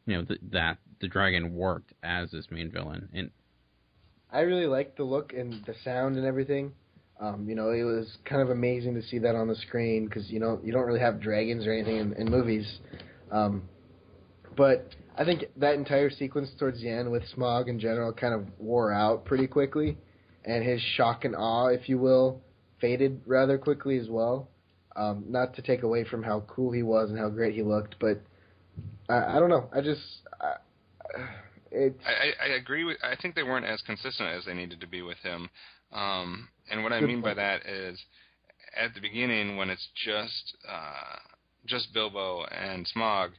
that the dragon worked as this main villain? And I really liked the look and the sound and everything. It was kind of amazing to see that on the screen because you don't really have dragons or anything in movies. But I think that entire sequence towards the end with Smaug in general kind of wore out pretty quickly, and his shock and awe, if you will, faded rather quickly as well. Not to take away from how cool he was and how great he looked, but I don't know. I agree with. I think they weren't as consistent as they needed to be with him. And what I mean by that is, at the beginning when it's just Bilbo and Smaug,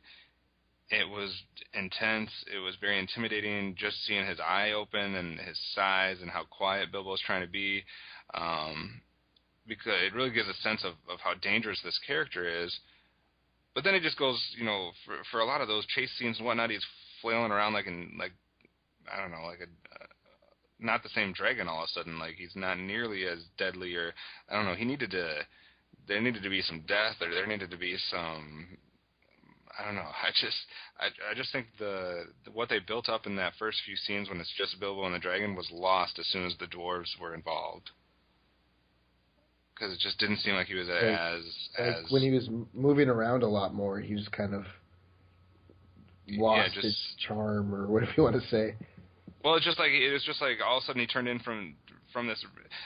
it was intense. It was very intimidating just seeing his eye open and his size and how quiet Bilbo's trying to be, because it really gives a sense of how dangerous this character is. But then it just goes, for a lot of those chase scenes and whatnot, he's flailing around like I don't know, like not the same dragon all of a sudden. Like he's not nearly as deadly, or I don't know. There needed to be some death, or there needed to be some. I don't know. I just think what they built up in that first few scenes when it's just Bilbo and the dragon was lost as soon as the dwarves were involved. Because it just didn't seem like he was as when he was moving around a lot more, he was kind of lost his charm, or whatever you want to say. Well, it was just like all of a sudden he turned in from this.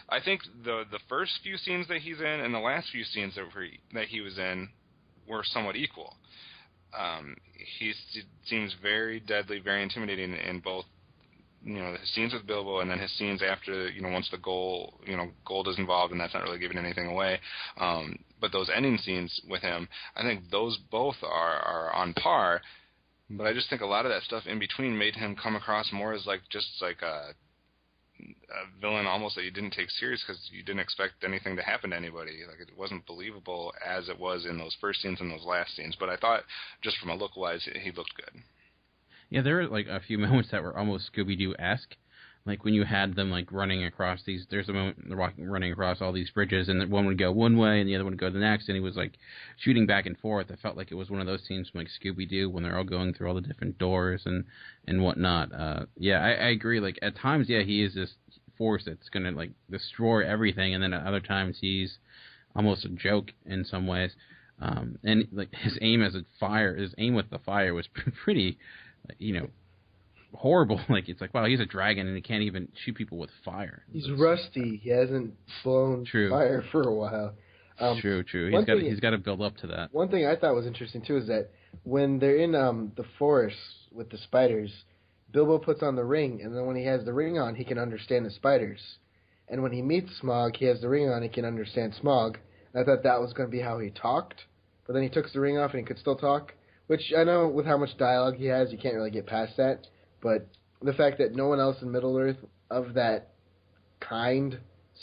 I think the first few scenes that he's in and the last few scenes that he was in were somewhat equal. He seems very deadly, very intimidating in both, his scenes with Bilbo and then his scenes after, once the gold is involved, and that's not really giving anything away. But those ending scenes with him, I think those both are on par. But I just think a lot of that stuff in between made him come across more as just a villain almost that you didn't take serious because you didn't expect anything to happen to anybody. Like, it wasn't believable as it was in those first scenes and those last scenes. But I thought, just from a look-wise, he looked good. Yeah, there were like a few moments that were almost Scooby-Doo-esque. Like when you had them like running across these, there's a moment they're running across all these bridges, and one would go one way and the other one would go the next, and he was like shooting back and forth. I felt like it was one of those scenes from like Scooby-Doo when they're all going through all the different doors and whatnot. Yeah, I agree. Like at times, yeah, he is this force that's gonna like destroy everything, and then at other times he's almost a joke in some ways. And like his aim with the fire was pretty, horrible. Like it's like, wow, he's a dragon and he can't even shoot people with fire. He's rusty. He hasn't blown fire for a while. True. He's got to build up to that. One thing I thought was interesting too is that when they're in the forest with the spiders, Bilbo puts on the ring, and then when he has the ring on, he can understand the spiders. And when he meets Smaug, he has the ring on, he can understand Smaug. And I thought that was going to be how he talked, but then he took the ring off and he could still talk. Which I know with how much dialogue he has, you can't really get past that. But the fact that no one else in Middle-earth of that kind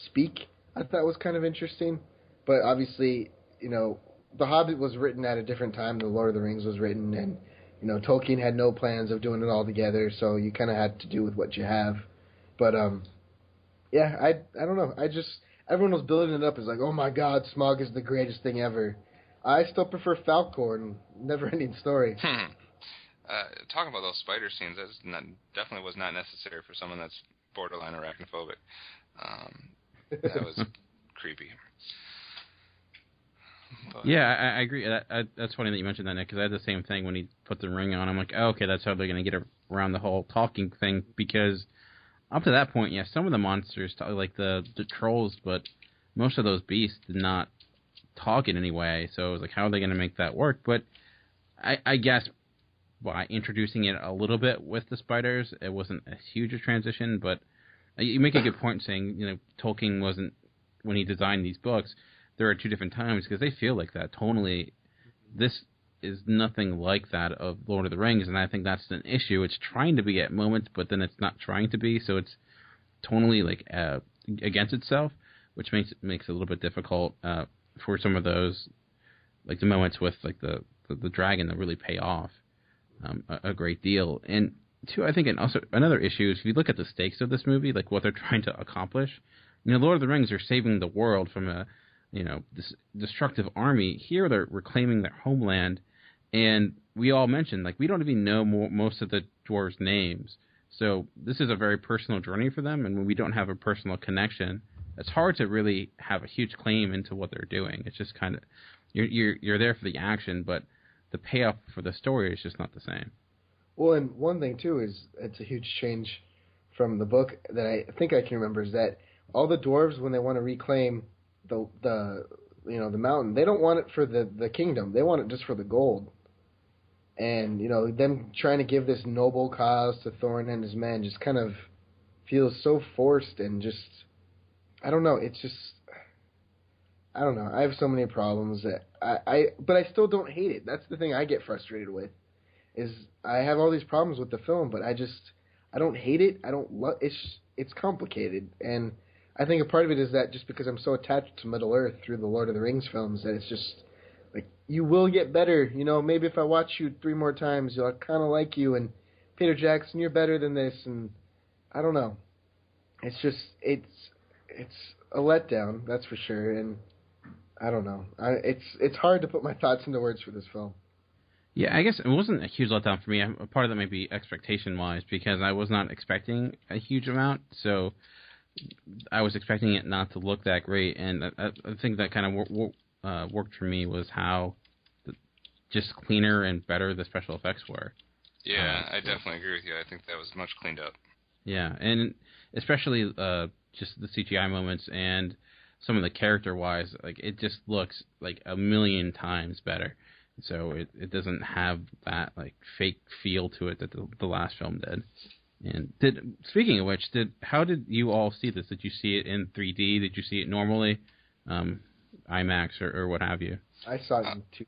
speak, I thought was kind of interesting. But obviously, The Hobbit was written at a different time than The Lord of the Rings was written, and, Tolkien had no plans of doing it all together, so you kind of had to do with what you have. But, yeah, I don't know. Everyone was building it up as like, oh my god, Smaug is the greatest thing ever. I still prefer Falkor and Never-Ending Story. Talking about those spider scenes, definitely was not necessary for someone that's borderline arachnophobic. That was creepy. But, yeah, I agree. That's funny that you mentioned that, Nick, because I had the same thing when he put the ring on. I'm like, oh, okay, that's how they're going to get around the whole talking thing, because up to that point, yeah, some of the monsters, like the trolls, but most of those beasts did not talk in any way, so it was like, how are they going to make that work? But I guess by introducing it a little bit with the spiders, it wasn't a huge a transition, but you make a good point saying, Tolkien wasn't, when he designed these books, there are two different times, because they feel like that. Tonally, this is nothing like that of Lord of the Rings, and I think that's an issue. It's trying to be at moments, but then it's not trying to be, so it's tonally like against itself, which makes it a little bit difficult for some of those, like the moments with like the dragon that really pay off a great deal. And two, I think, and also another issue is if you look at the stakes of this movie, like what they're trying to accomplish. Lord of the Rings are saving the world from a this destructive army. Here they're reclaiming their homeland, and we all mentioned like we don't even know most of the dwarves' names. So this is a very personal journey for them, and when we don't have a personal connection, it's hard to really have a huge claim into what they're doing. It's just kind of you're there for the action, but the payoff for the story is just not the same. Well, and one thing too is it's a huge change from the book that I think I can remember is that all the dwarves, when they want to reclaim the mountain, they don't want it for the kingdom. They want it just for the gold. And them trying to give this noble cause to Thorin and his men just kind of feels so forced and just, I don't know. It's just, I don't know. I have so many problems that but I still don't hate it. That's the thing I get frustrated with. Is I have all these problems with the film, but I don't hate it. I don't love. It's complicated, and I think a part of it is that just because I'm so attached to Middle Earth through the Lord of the Rings films, that it's just like you will get better. Maybe if I watch you 3 more times, you'll kind of like you. And Peter Jackson, you're better than this. And I don't know. It's just it's a letdown, that's for sure. And I don't know. It's hard to put my thoughts into words for this film. Yeah, I guess it wasn't a huge letdown for me. A part of that may be expectation-wise, because I was not expecting a huge amount, so I was expecting it not to look that great, and I think that kind of worked for me was how just cleaner and better the special effects were. Yeah, I definitely agree with you. I think that was much cleaned up. Yeah, and especially just the CGI moments and some of the character-wise, like it just looks like a million times better. So it doesn't have that like fake feel to it that the last film did. And speaking of which, how did you all see this? Did you see it in 3D? Did you see it normally, IMAX or what have you? I saw it in 2D.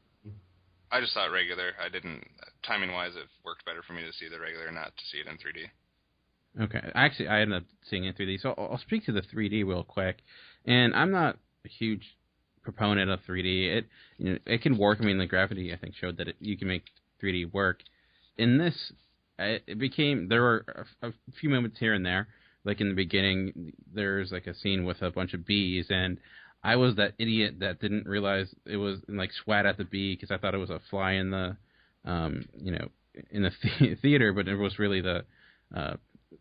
I just saw it regular. I didn't, timing wise, it worked better for me to see the regular, not to see it in 3D. Okay. Actually, I ended up seeing it in 3D, so I'll speak to the 3D real quick. And I'm not a huge proponent of 3D. It can work. I mean, the Gravity, I think, showed that you can make 3D work. In this, there were a few moments here and there. Like in the beginning, there's like a scene with a bunch of bees, and I was that idiot that didn't realize it was like swat at the bee because I thought it was a fly in the, in the theater, but it was really the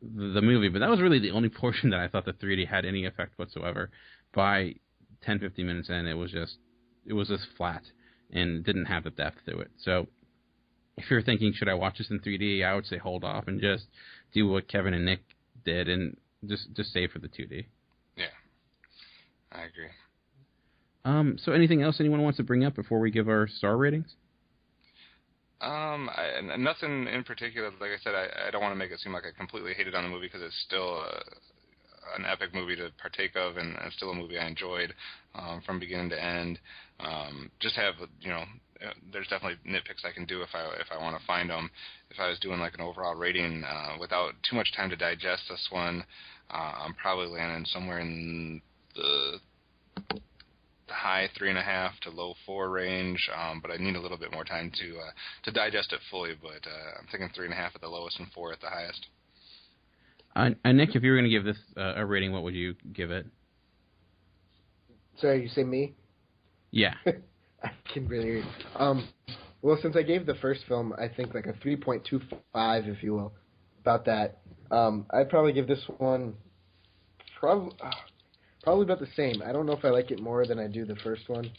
movie. But that was really the only portion that I thought the 3D had any effect whatsoever. By 10-15 minutes in, it was just flat and didn't have the depth to it. So if you're thinking, should I watch this in 3D, I would say hold off and just do what Kevin and Nick did and just save for the 2D. Yeah, I agree. So anything else anyone wants to bring up before we give our star ratings? Nothing in particular. Like I said, I don't want to make it seem like I completely hated on the movie because it's still an epic movie to partake of, and still a movie I enjoyed from beginning to end. Just have, there's definitely nitpicks I can do if I want to find them. If I was doing like an overall rating without too much time to digest this one, I'm probably landing somewhere in the high 3.5 to low 4 range, but I need a little bit more time to digest it fully. But I'm thinking 3.5 at the lowest and 4 at the highest. Nick, if you were going to give this a rating, what would you give it? Sorry, you say me? Yeah. I can really hear you. Well, since I gave the first film, I think like a 3.25, if you will, about that. I'd probably give this one probably about the same. I don't know if I like it more than I do the first one,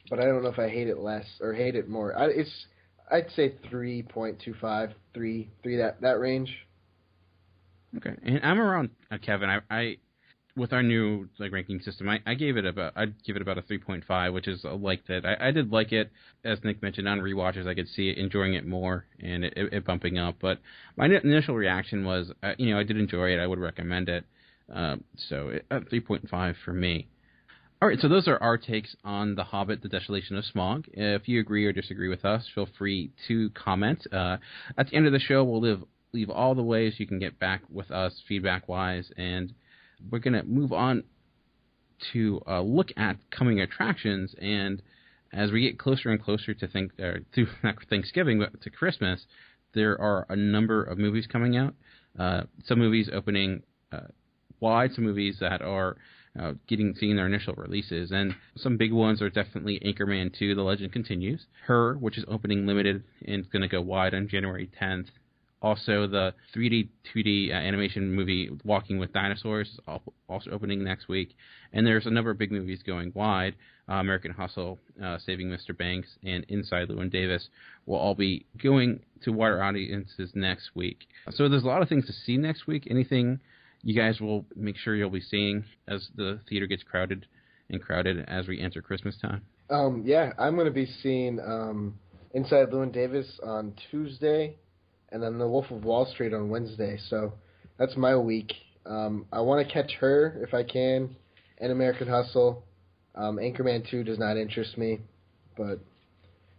but I don't know if I hate it less or hate it more. I'd say 3.25, 3 that range. Okay, and I'm around Kevin. I with our new ranking system, I'd give it about a 3.5, which is like that. I did like it, as Nick mentioned, on rewatches. I could see it, enjoying it more and it bumping up. But my initial reaction was, I did enjoy it. I would recommend it. So 3.5 for me. All right, so those are our takes on The Hobbit, The Desolation of Smaug. If you agree or disagree with us, feel free to comment. At the end of the show, we'll leave all the ways you can get back with us feedback-wise, and we're going to move on to look at coming attractions. And as we get closer and closer to not Thanksgiving, but to Christmas, there are a number of movies coming out. Some movies opening wide, some movies that are seeing their initial releases, and some big ones are definitely Anchorman 2: The Legend Continues, Her, which is opening limited and going to go wide on January 10th. Also, the 3D, 2D animation movie Walking with Dinosaurs is also opening next week. And there's a number of big movies going wide. American Hustle, Saving Mr. Banks, and Inside Llewyn Davis will all be going to wider audiences next week. So there's a lot of things to see next week. Anything you guys will make sure you'll be seeing as the theater gets crowded as we enter Christmas time? Yeah, I'm going to be seeing Inside Llewyn Davis on Tuesday, and then The Wolf of Wall Street on Wednesday. So that's my week. I want to catch Her if I can, and American Hustle. Anchorman 2 does not interest me. But,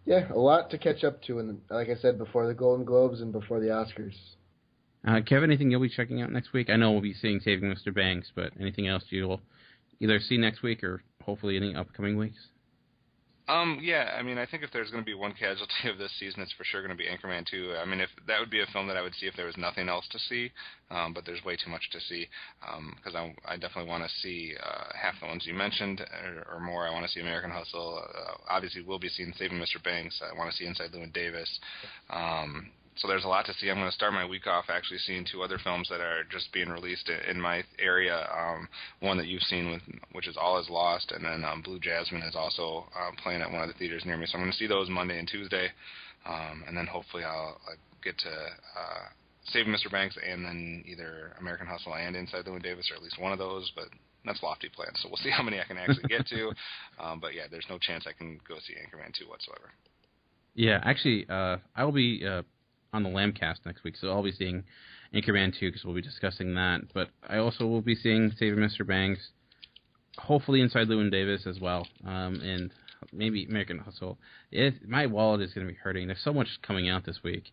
yeah, a lot to catch up to, and like I said, before the Golden Globes and before the Oscars. Kevin, anything you'll be checking out next week? I know we'll be seeing Saving Mr. Banks, but anything else you'll either see next week or hopefully any upcoming weeks? Yeah, I mean, I think if there's going to be one casualty of this season, it's for sure going to be Anchorman 2. I mean, if that would be a film that I would see if there was nothing else to see, but there's way too much to see, because I definitely want to see half the ones you mentioned or more. I want to see American Hustle. Obviously, we'll be seeing Saving Mr. Banks. I want to see Inside Llewyn Davis. So there's a lot to see. I'm going to start my week off actually seeing two other films that are just being released in my area. One that you've seen, which is All Is Lost, and then Blue Jasmine is also playing at one of the theaters near me. So I'm going to see those Monday and Tuesday, and then hopefully I'll get to Save Mr. Banks and then either American Hustle and Inside Llewyn Davis, or at least one of those, but that's lofty plans. So we'll see how many I can actually get to. But yeah, there's no chance I can go see Anchorman 2 whatsoever. Yeah, actually, I will be on the Lambcast next week, so I'll be seeing Anchorman 2 because we'll be discussing that. But I also will be seeing Saving Mr. Banks, hopefully Inside Llewyn Davis as well, and maybe American Hustle. My wallet is going to be hurting. There's so much coming out this week.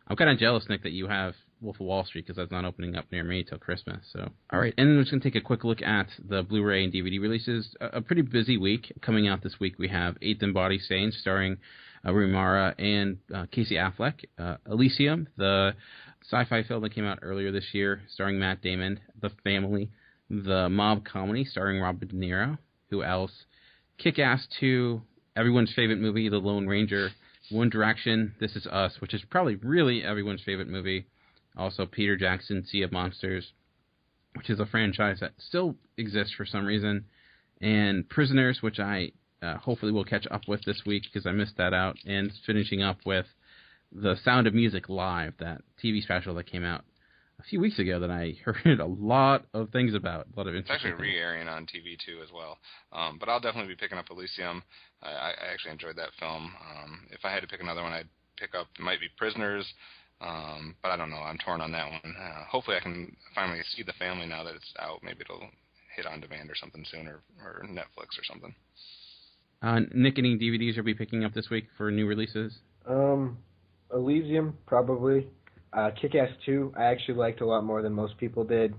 I'm kind of jealous, Nick, that you have Wolf of Wall Street because that's not opening up near me till Christmas. So, all right, and then we're just going to take a quick look at the Blu-ray and DVD releases. A pretty busy week. Coming out this week, we have Eighth and Body Stains starring Rooney Mara and Casey Affleck. Elysium, the sci-fi film that came out earlier this year starring Matt Damon. The Family, the mob comedy starring Robert De Niro. Who else? Kick-Ass 2, everyone's favorite movie, The Lone Ranger. One Direction, This Is Us, which is probably really everyone's favorite movie. Also, Peter Jackson, Sea of Monsters, which is a franchise that still exists for some reason. And Prisoners, which I hopefully will catch up with this week because I missed that out. And finishing up with The Sound of Music Live, that TV special that came out a few weeks ago that I heard a lot of things about. A lot of It's actually re-airing on TV too as well. But I'll definitely be picking up Elysium. I actually enjoyed that film. If I had to pick another one, I'd pick up, it might be Prisoners. But I don't know. I'm torn on that one. Hopefully I can finally see The Family now that it's out. Maybe it'll hit on demand or something soon, or Netflix or something. Nick, any DVDs you'll be picking up this week for new releases? Elysium, probably. Kick-Ass 2, I actually liked a lot more than most people did.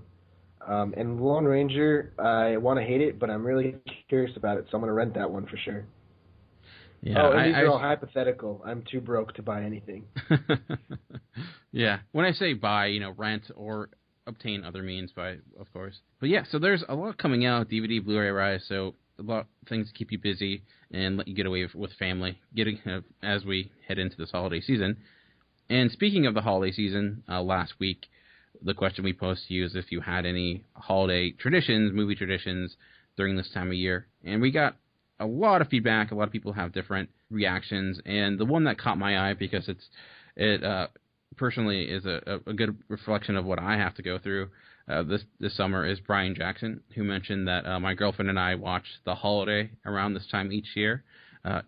And Lone Ranger, I want to hate it, but I'm really curious about it, so I'm going to rent that one for sure. Yeah, and these are all hypothetical. I'm too broke to buy anything. Yeah, when I say buy, rent or obtain other means by, of course. But yeah, so there's a lot coming out, DVD, Blu-ray Rise, so a lot of things to keep you busy and let you get away with family, as we head into this holiday season. And speaking of the holiday season, last week, the question we posed to you is if you had any holiday traditions, movie traditions during this time of year. And we got a lot of feedback. A lot of people have different reactions. And the one that caught my eye, because it personally is a good reflection of what I have to go through this summer, is Brian Jackson, who mentioned that my girlfriend and I watch The Holiday around this time each year.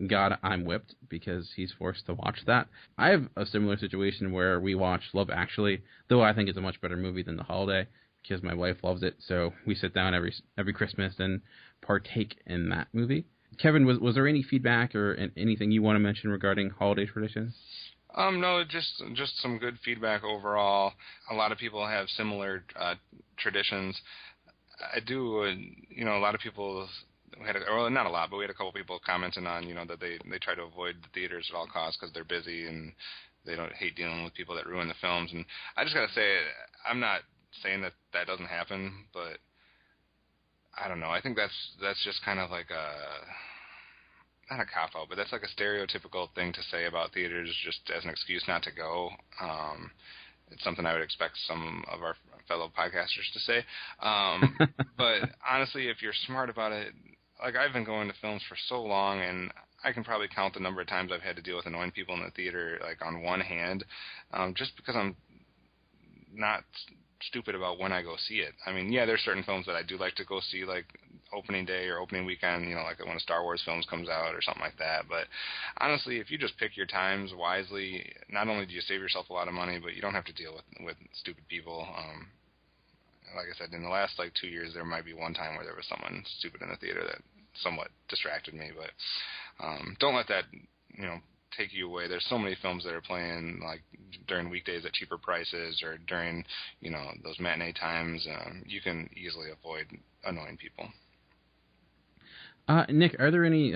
God, I'm whipped because he's forced to watch that. I have a similar situation where we watch Love Actually, though I think it's a much better movie than The Holiday because my wife loves it. So we sit down every Christmas and partake in that movie. Kevin, was there any feedback or anything you want to mention regarding holiday traditions? No, just some good feedback overall. A lot of people have similar traditions. I do, a lot of people. Not a lot, but we had a couple people commenting on, that they try to avoid the theaters at all costs because they're busy and they don't hate dealing with people that ruin the films. And I just got to say, I'm not saying that doesn't happen, but I don't know. I think that's just kind of like not a cop-out, but that's like a stereotypical thing to say about theaters just as an excuse not to go. It's something I would expect some of our fellow podcasters to say. But honestly, if you're smart about it, like I've been going to films for so long, and I can probably count the number of times I've had to deal with annoying people in the theater, like on one hand, just because I'm not stupid about when I go see it. I mean, yeah, there's certain films that I do like to go see, like opening day or opening weekend, like when a Star Wars film comes out or something like that. But honestly, if you just pick your times wisely, not only do you save yourself a lot of money, but you don't have to deal with stupid people. Like I said, in the last 2 years, there might be one time where there was someone stupid in the theater that somewhat distracted me. But don't let that, take you away. There's so many films that are playing during weekdays at cheaper prices or during, those matinee times. You can easily avoid annoying people. Nick, are there any?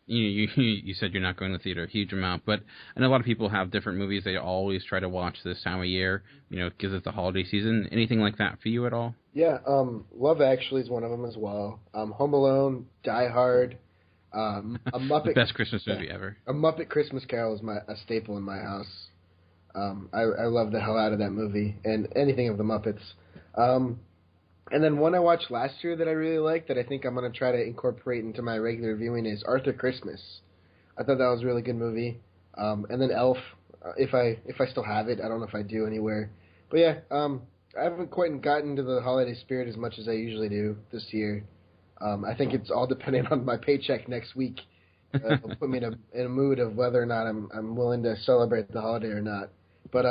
You said you're not going to the theater a huge amount, but I know a lot of people have different movies they always try to watch this time of year, because it's the holiday season. Anything like that for you at all? Yeah, Love Actually is one of them as well. Home Alone, Die Hard, a Muppet. The best Christmas movie ever. A Muppet Christmas Carol is a staple in my house. I love the hell out of that movie and anything of the Muppets. And then one I watched last year that I really liked that I think I'm going to try to incorporate into my regular viewing is Arthur Christmas. I thought that was a really good movie. And then Elf, if I still have it. I don't know if I do anywhere. But yeah, I haven't quite gotten into the holiday spirit as much as I usually do this year. I think it's all dependent on my paycheck next week. It'll put me in a mood of whether or not I'm willing to celebrate the holiday or not. But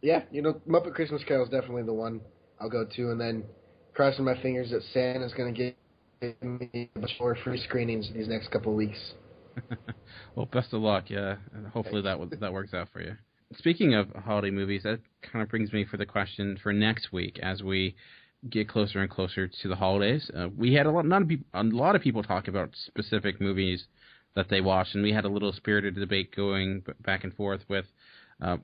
yeah, Muppet Christmas Carol is definitely the one I'll go to, and then crossing my fingers that Santa's going to give me a bunch more free screenings these next couple of weeks. Well, best of luck. Yeah, and hopefully that works out for you. speaking of holiday movies, that kind of brings me for the question for next week as we get closer and closer to the holidays. We had a lot of people talk about specific movies that they watched, and we had a little spirited debate going back and forth with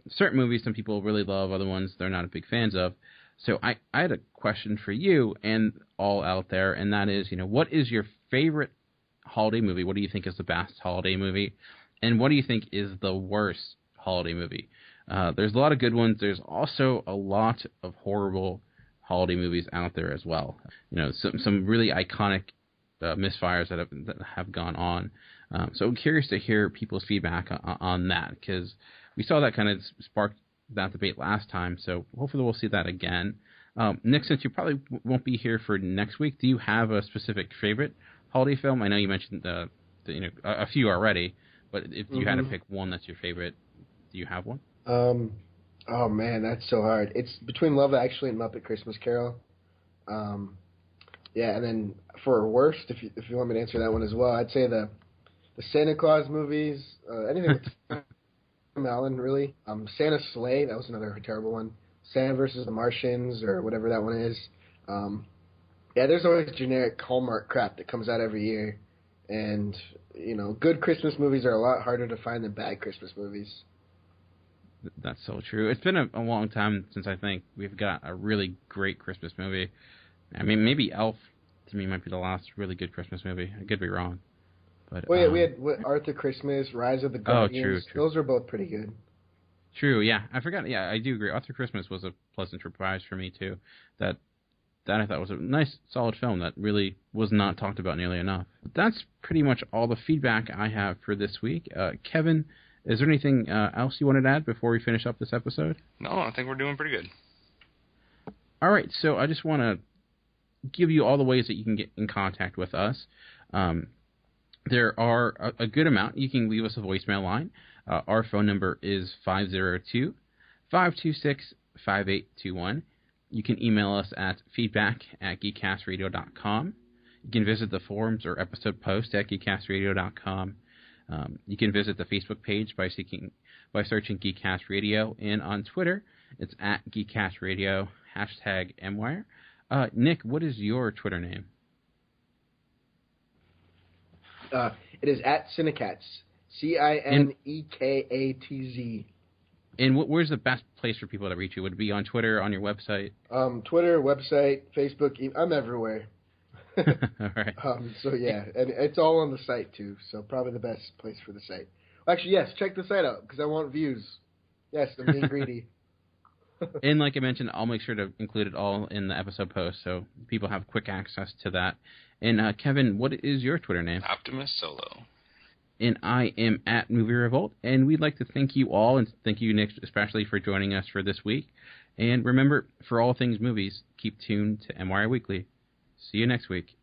certain movies some people really love, other ones they're not big fans of. So I had a question for you and all out there, and that is, what is your favorite holiday movie? What do you think is the best holiday movie? And what do you think is the worst holiday movie? There's a lot of good ones. There's also a lot of horrible holiday movies out there as well. Some really iconic misfires that have gone on. So I'm curious to hear people's feedback on that, because we saw that kind of sparked that debate last time. So hopefully we'll see that again. Nick, since you probably won't be here for next week, do you have a specific favorite holiday film? I know you mentioned a few already, but if you had to pick one that's your favorite, do you have one? Oh man, that's so hard. It's between Love Actually and Muppet Christmas Carol. Yeah, and then for worst, if you want me to answer that one as well, I'd say the Santa Claus movies, anything with Tim Allen, really. Santa's Sleigh, that was another terrible one. Santa versus the Martians, or whatever that one is. Yeah, there's always generic Hallmark crap that comes out every year. And, good Christmas movies are a lot harder to find than bad Christmas movies. That's so true. It's been a long time since I think we've got a really great Christmas movie. I mean, maybe Elf, to me, might be the last really good Christmas movie. I could be wrong. But, well, yeah, we had Arthur Christmas, Rise of the Guardians. Oh, true. Those are both pretty good. True, yeah. I forgot. Yeah, I do agree. Arthur Christmas was a pleasant surprise for me, too. That I thought was a nice, solid film that really was not talked about nearly enough. But that's pretty much all the feedback I have for this week. Kevin, is there anything else you wanted to add before we finish up this episode? No, I think we're doing pretty good. All right, so I just want to give you all the ways that you can get in contact with us. There are a good amount. You can leave us a voicemail line. Our phone number is 502-526-5821. You can email us at feedback@geekcastradio.com. You can visit the forums or episode post at geekcastradio.com. You can visit the Facebook page by searching Geekcast Radio, and on Twitter, it's at Geekcast Radio, #MWIRE. Nick, what is your Twitter name? It is at Cinekatz, Cinekatz. And where's the best place for people to reach you? Would it be on Twitter, on your website? Twitter, website, Facebook. I'm everywhere. All right. So yeah, and it's all on the site too. So probably the best place for the site. Actually, yes, check the site out because I want views. Yes, I'm being greedy. And like I mentioned, I'll make sure to include it all in the episode post so people have quick access to that. And Kevin, what is your Twitter name? Optimus Solo. And I am at Movie Revolt. And we'd like to thank you all, and thank you, Nick, especially for joining us for this week. And remember, for all things movies, keep tuned to MWIRE Weekly. See you next week.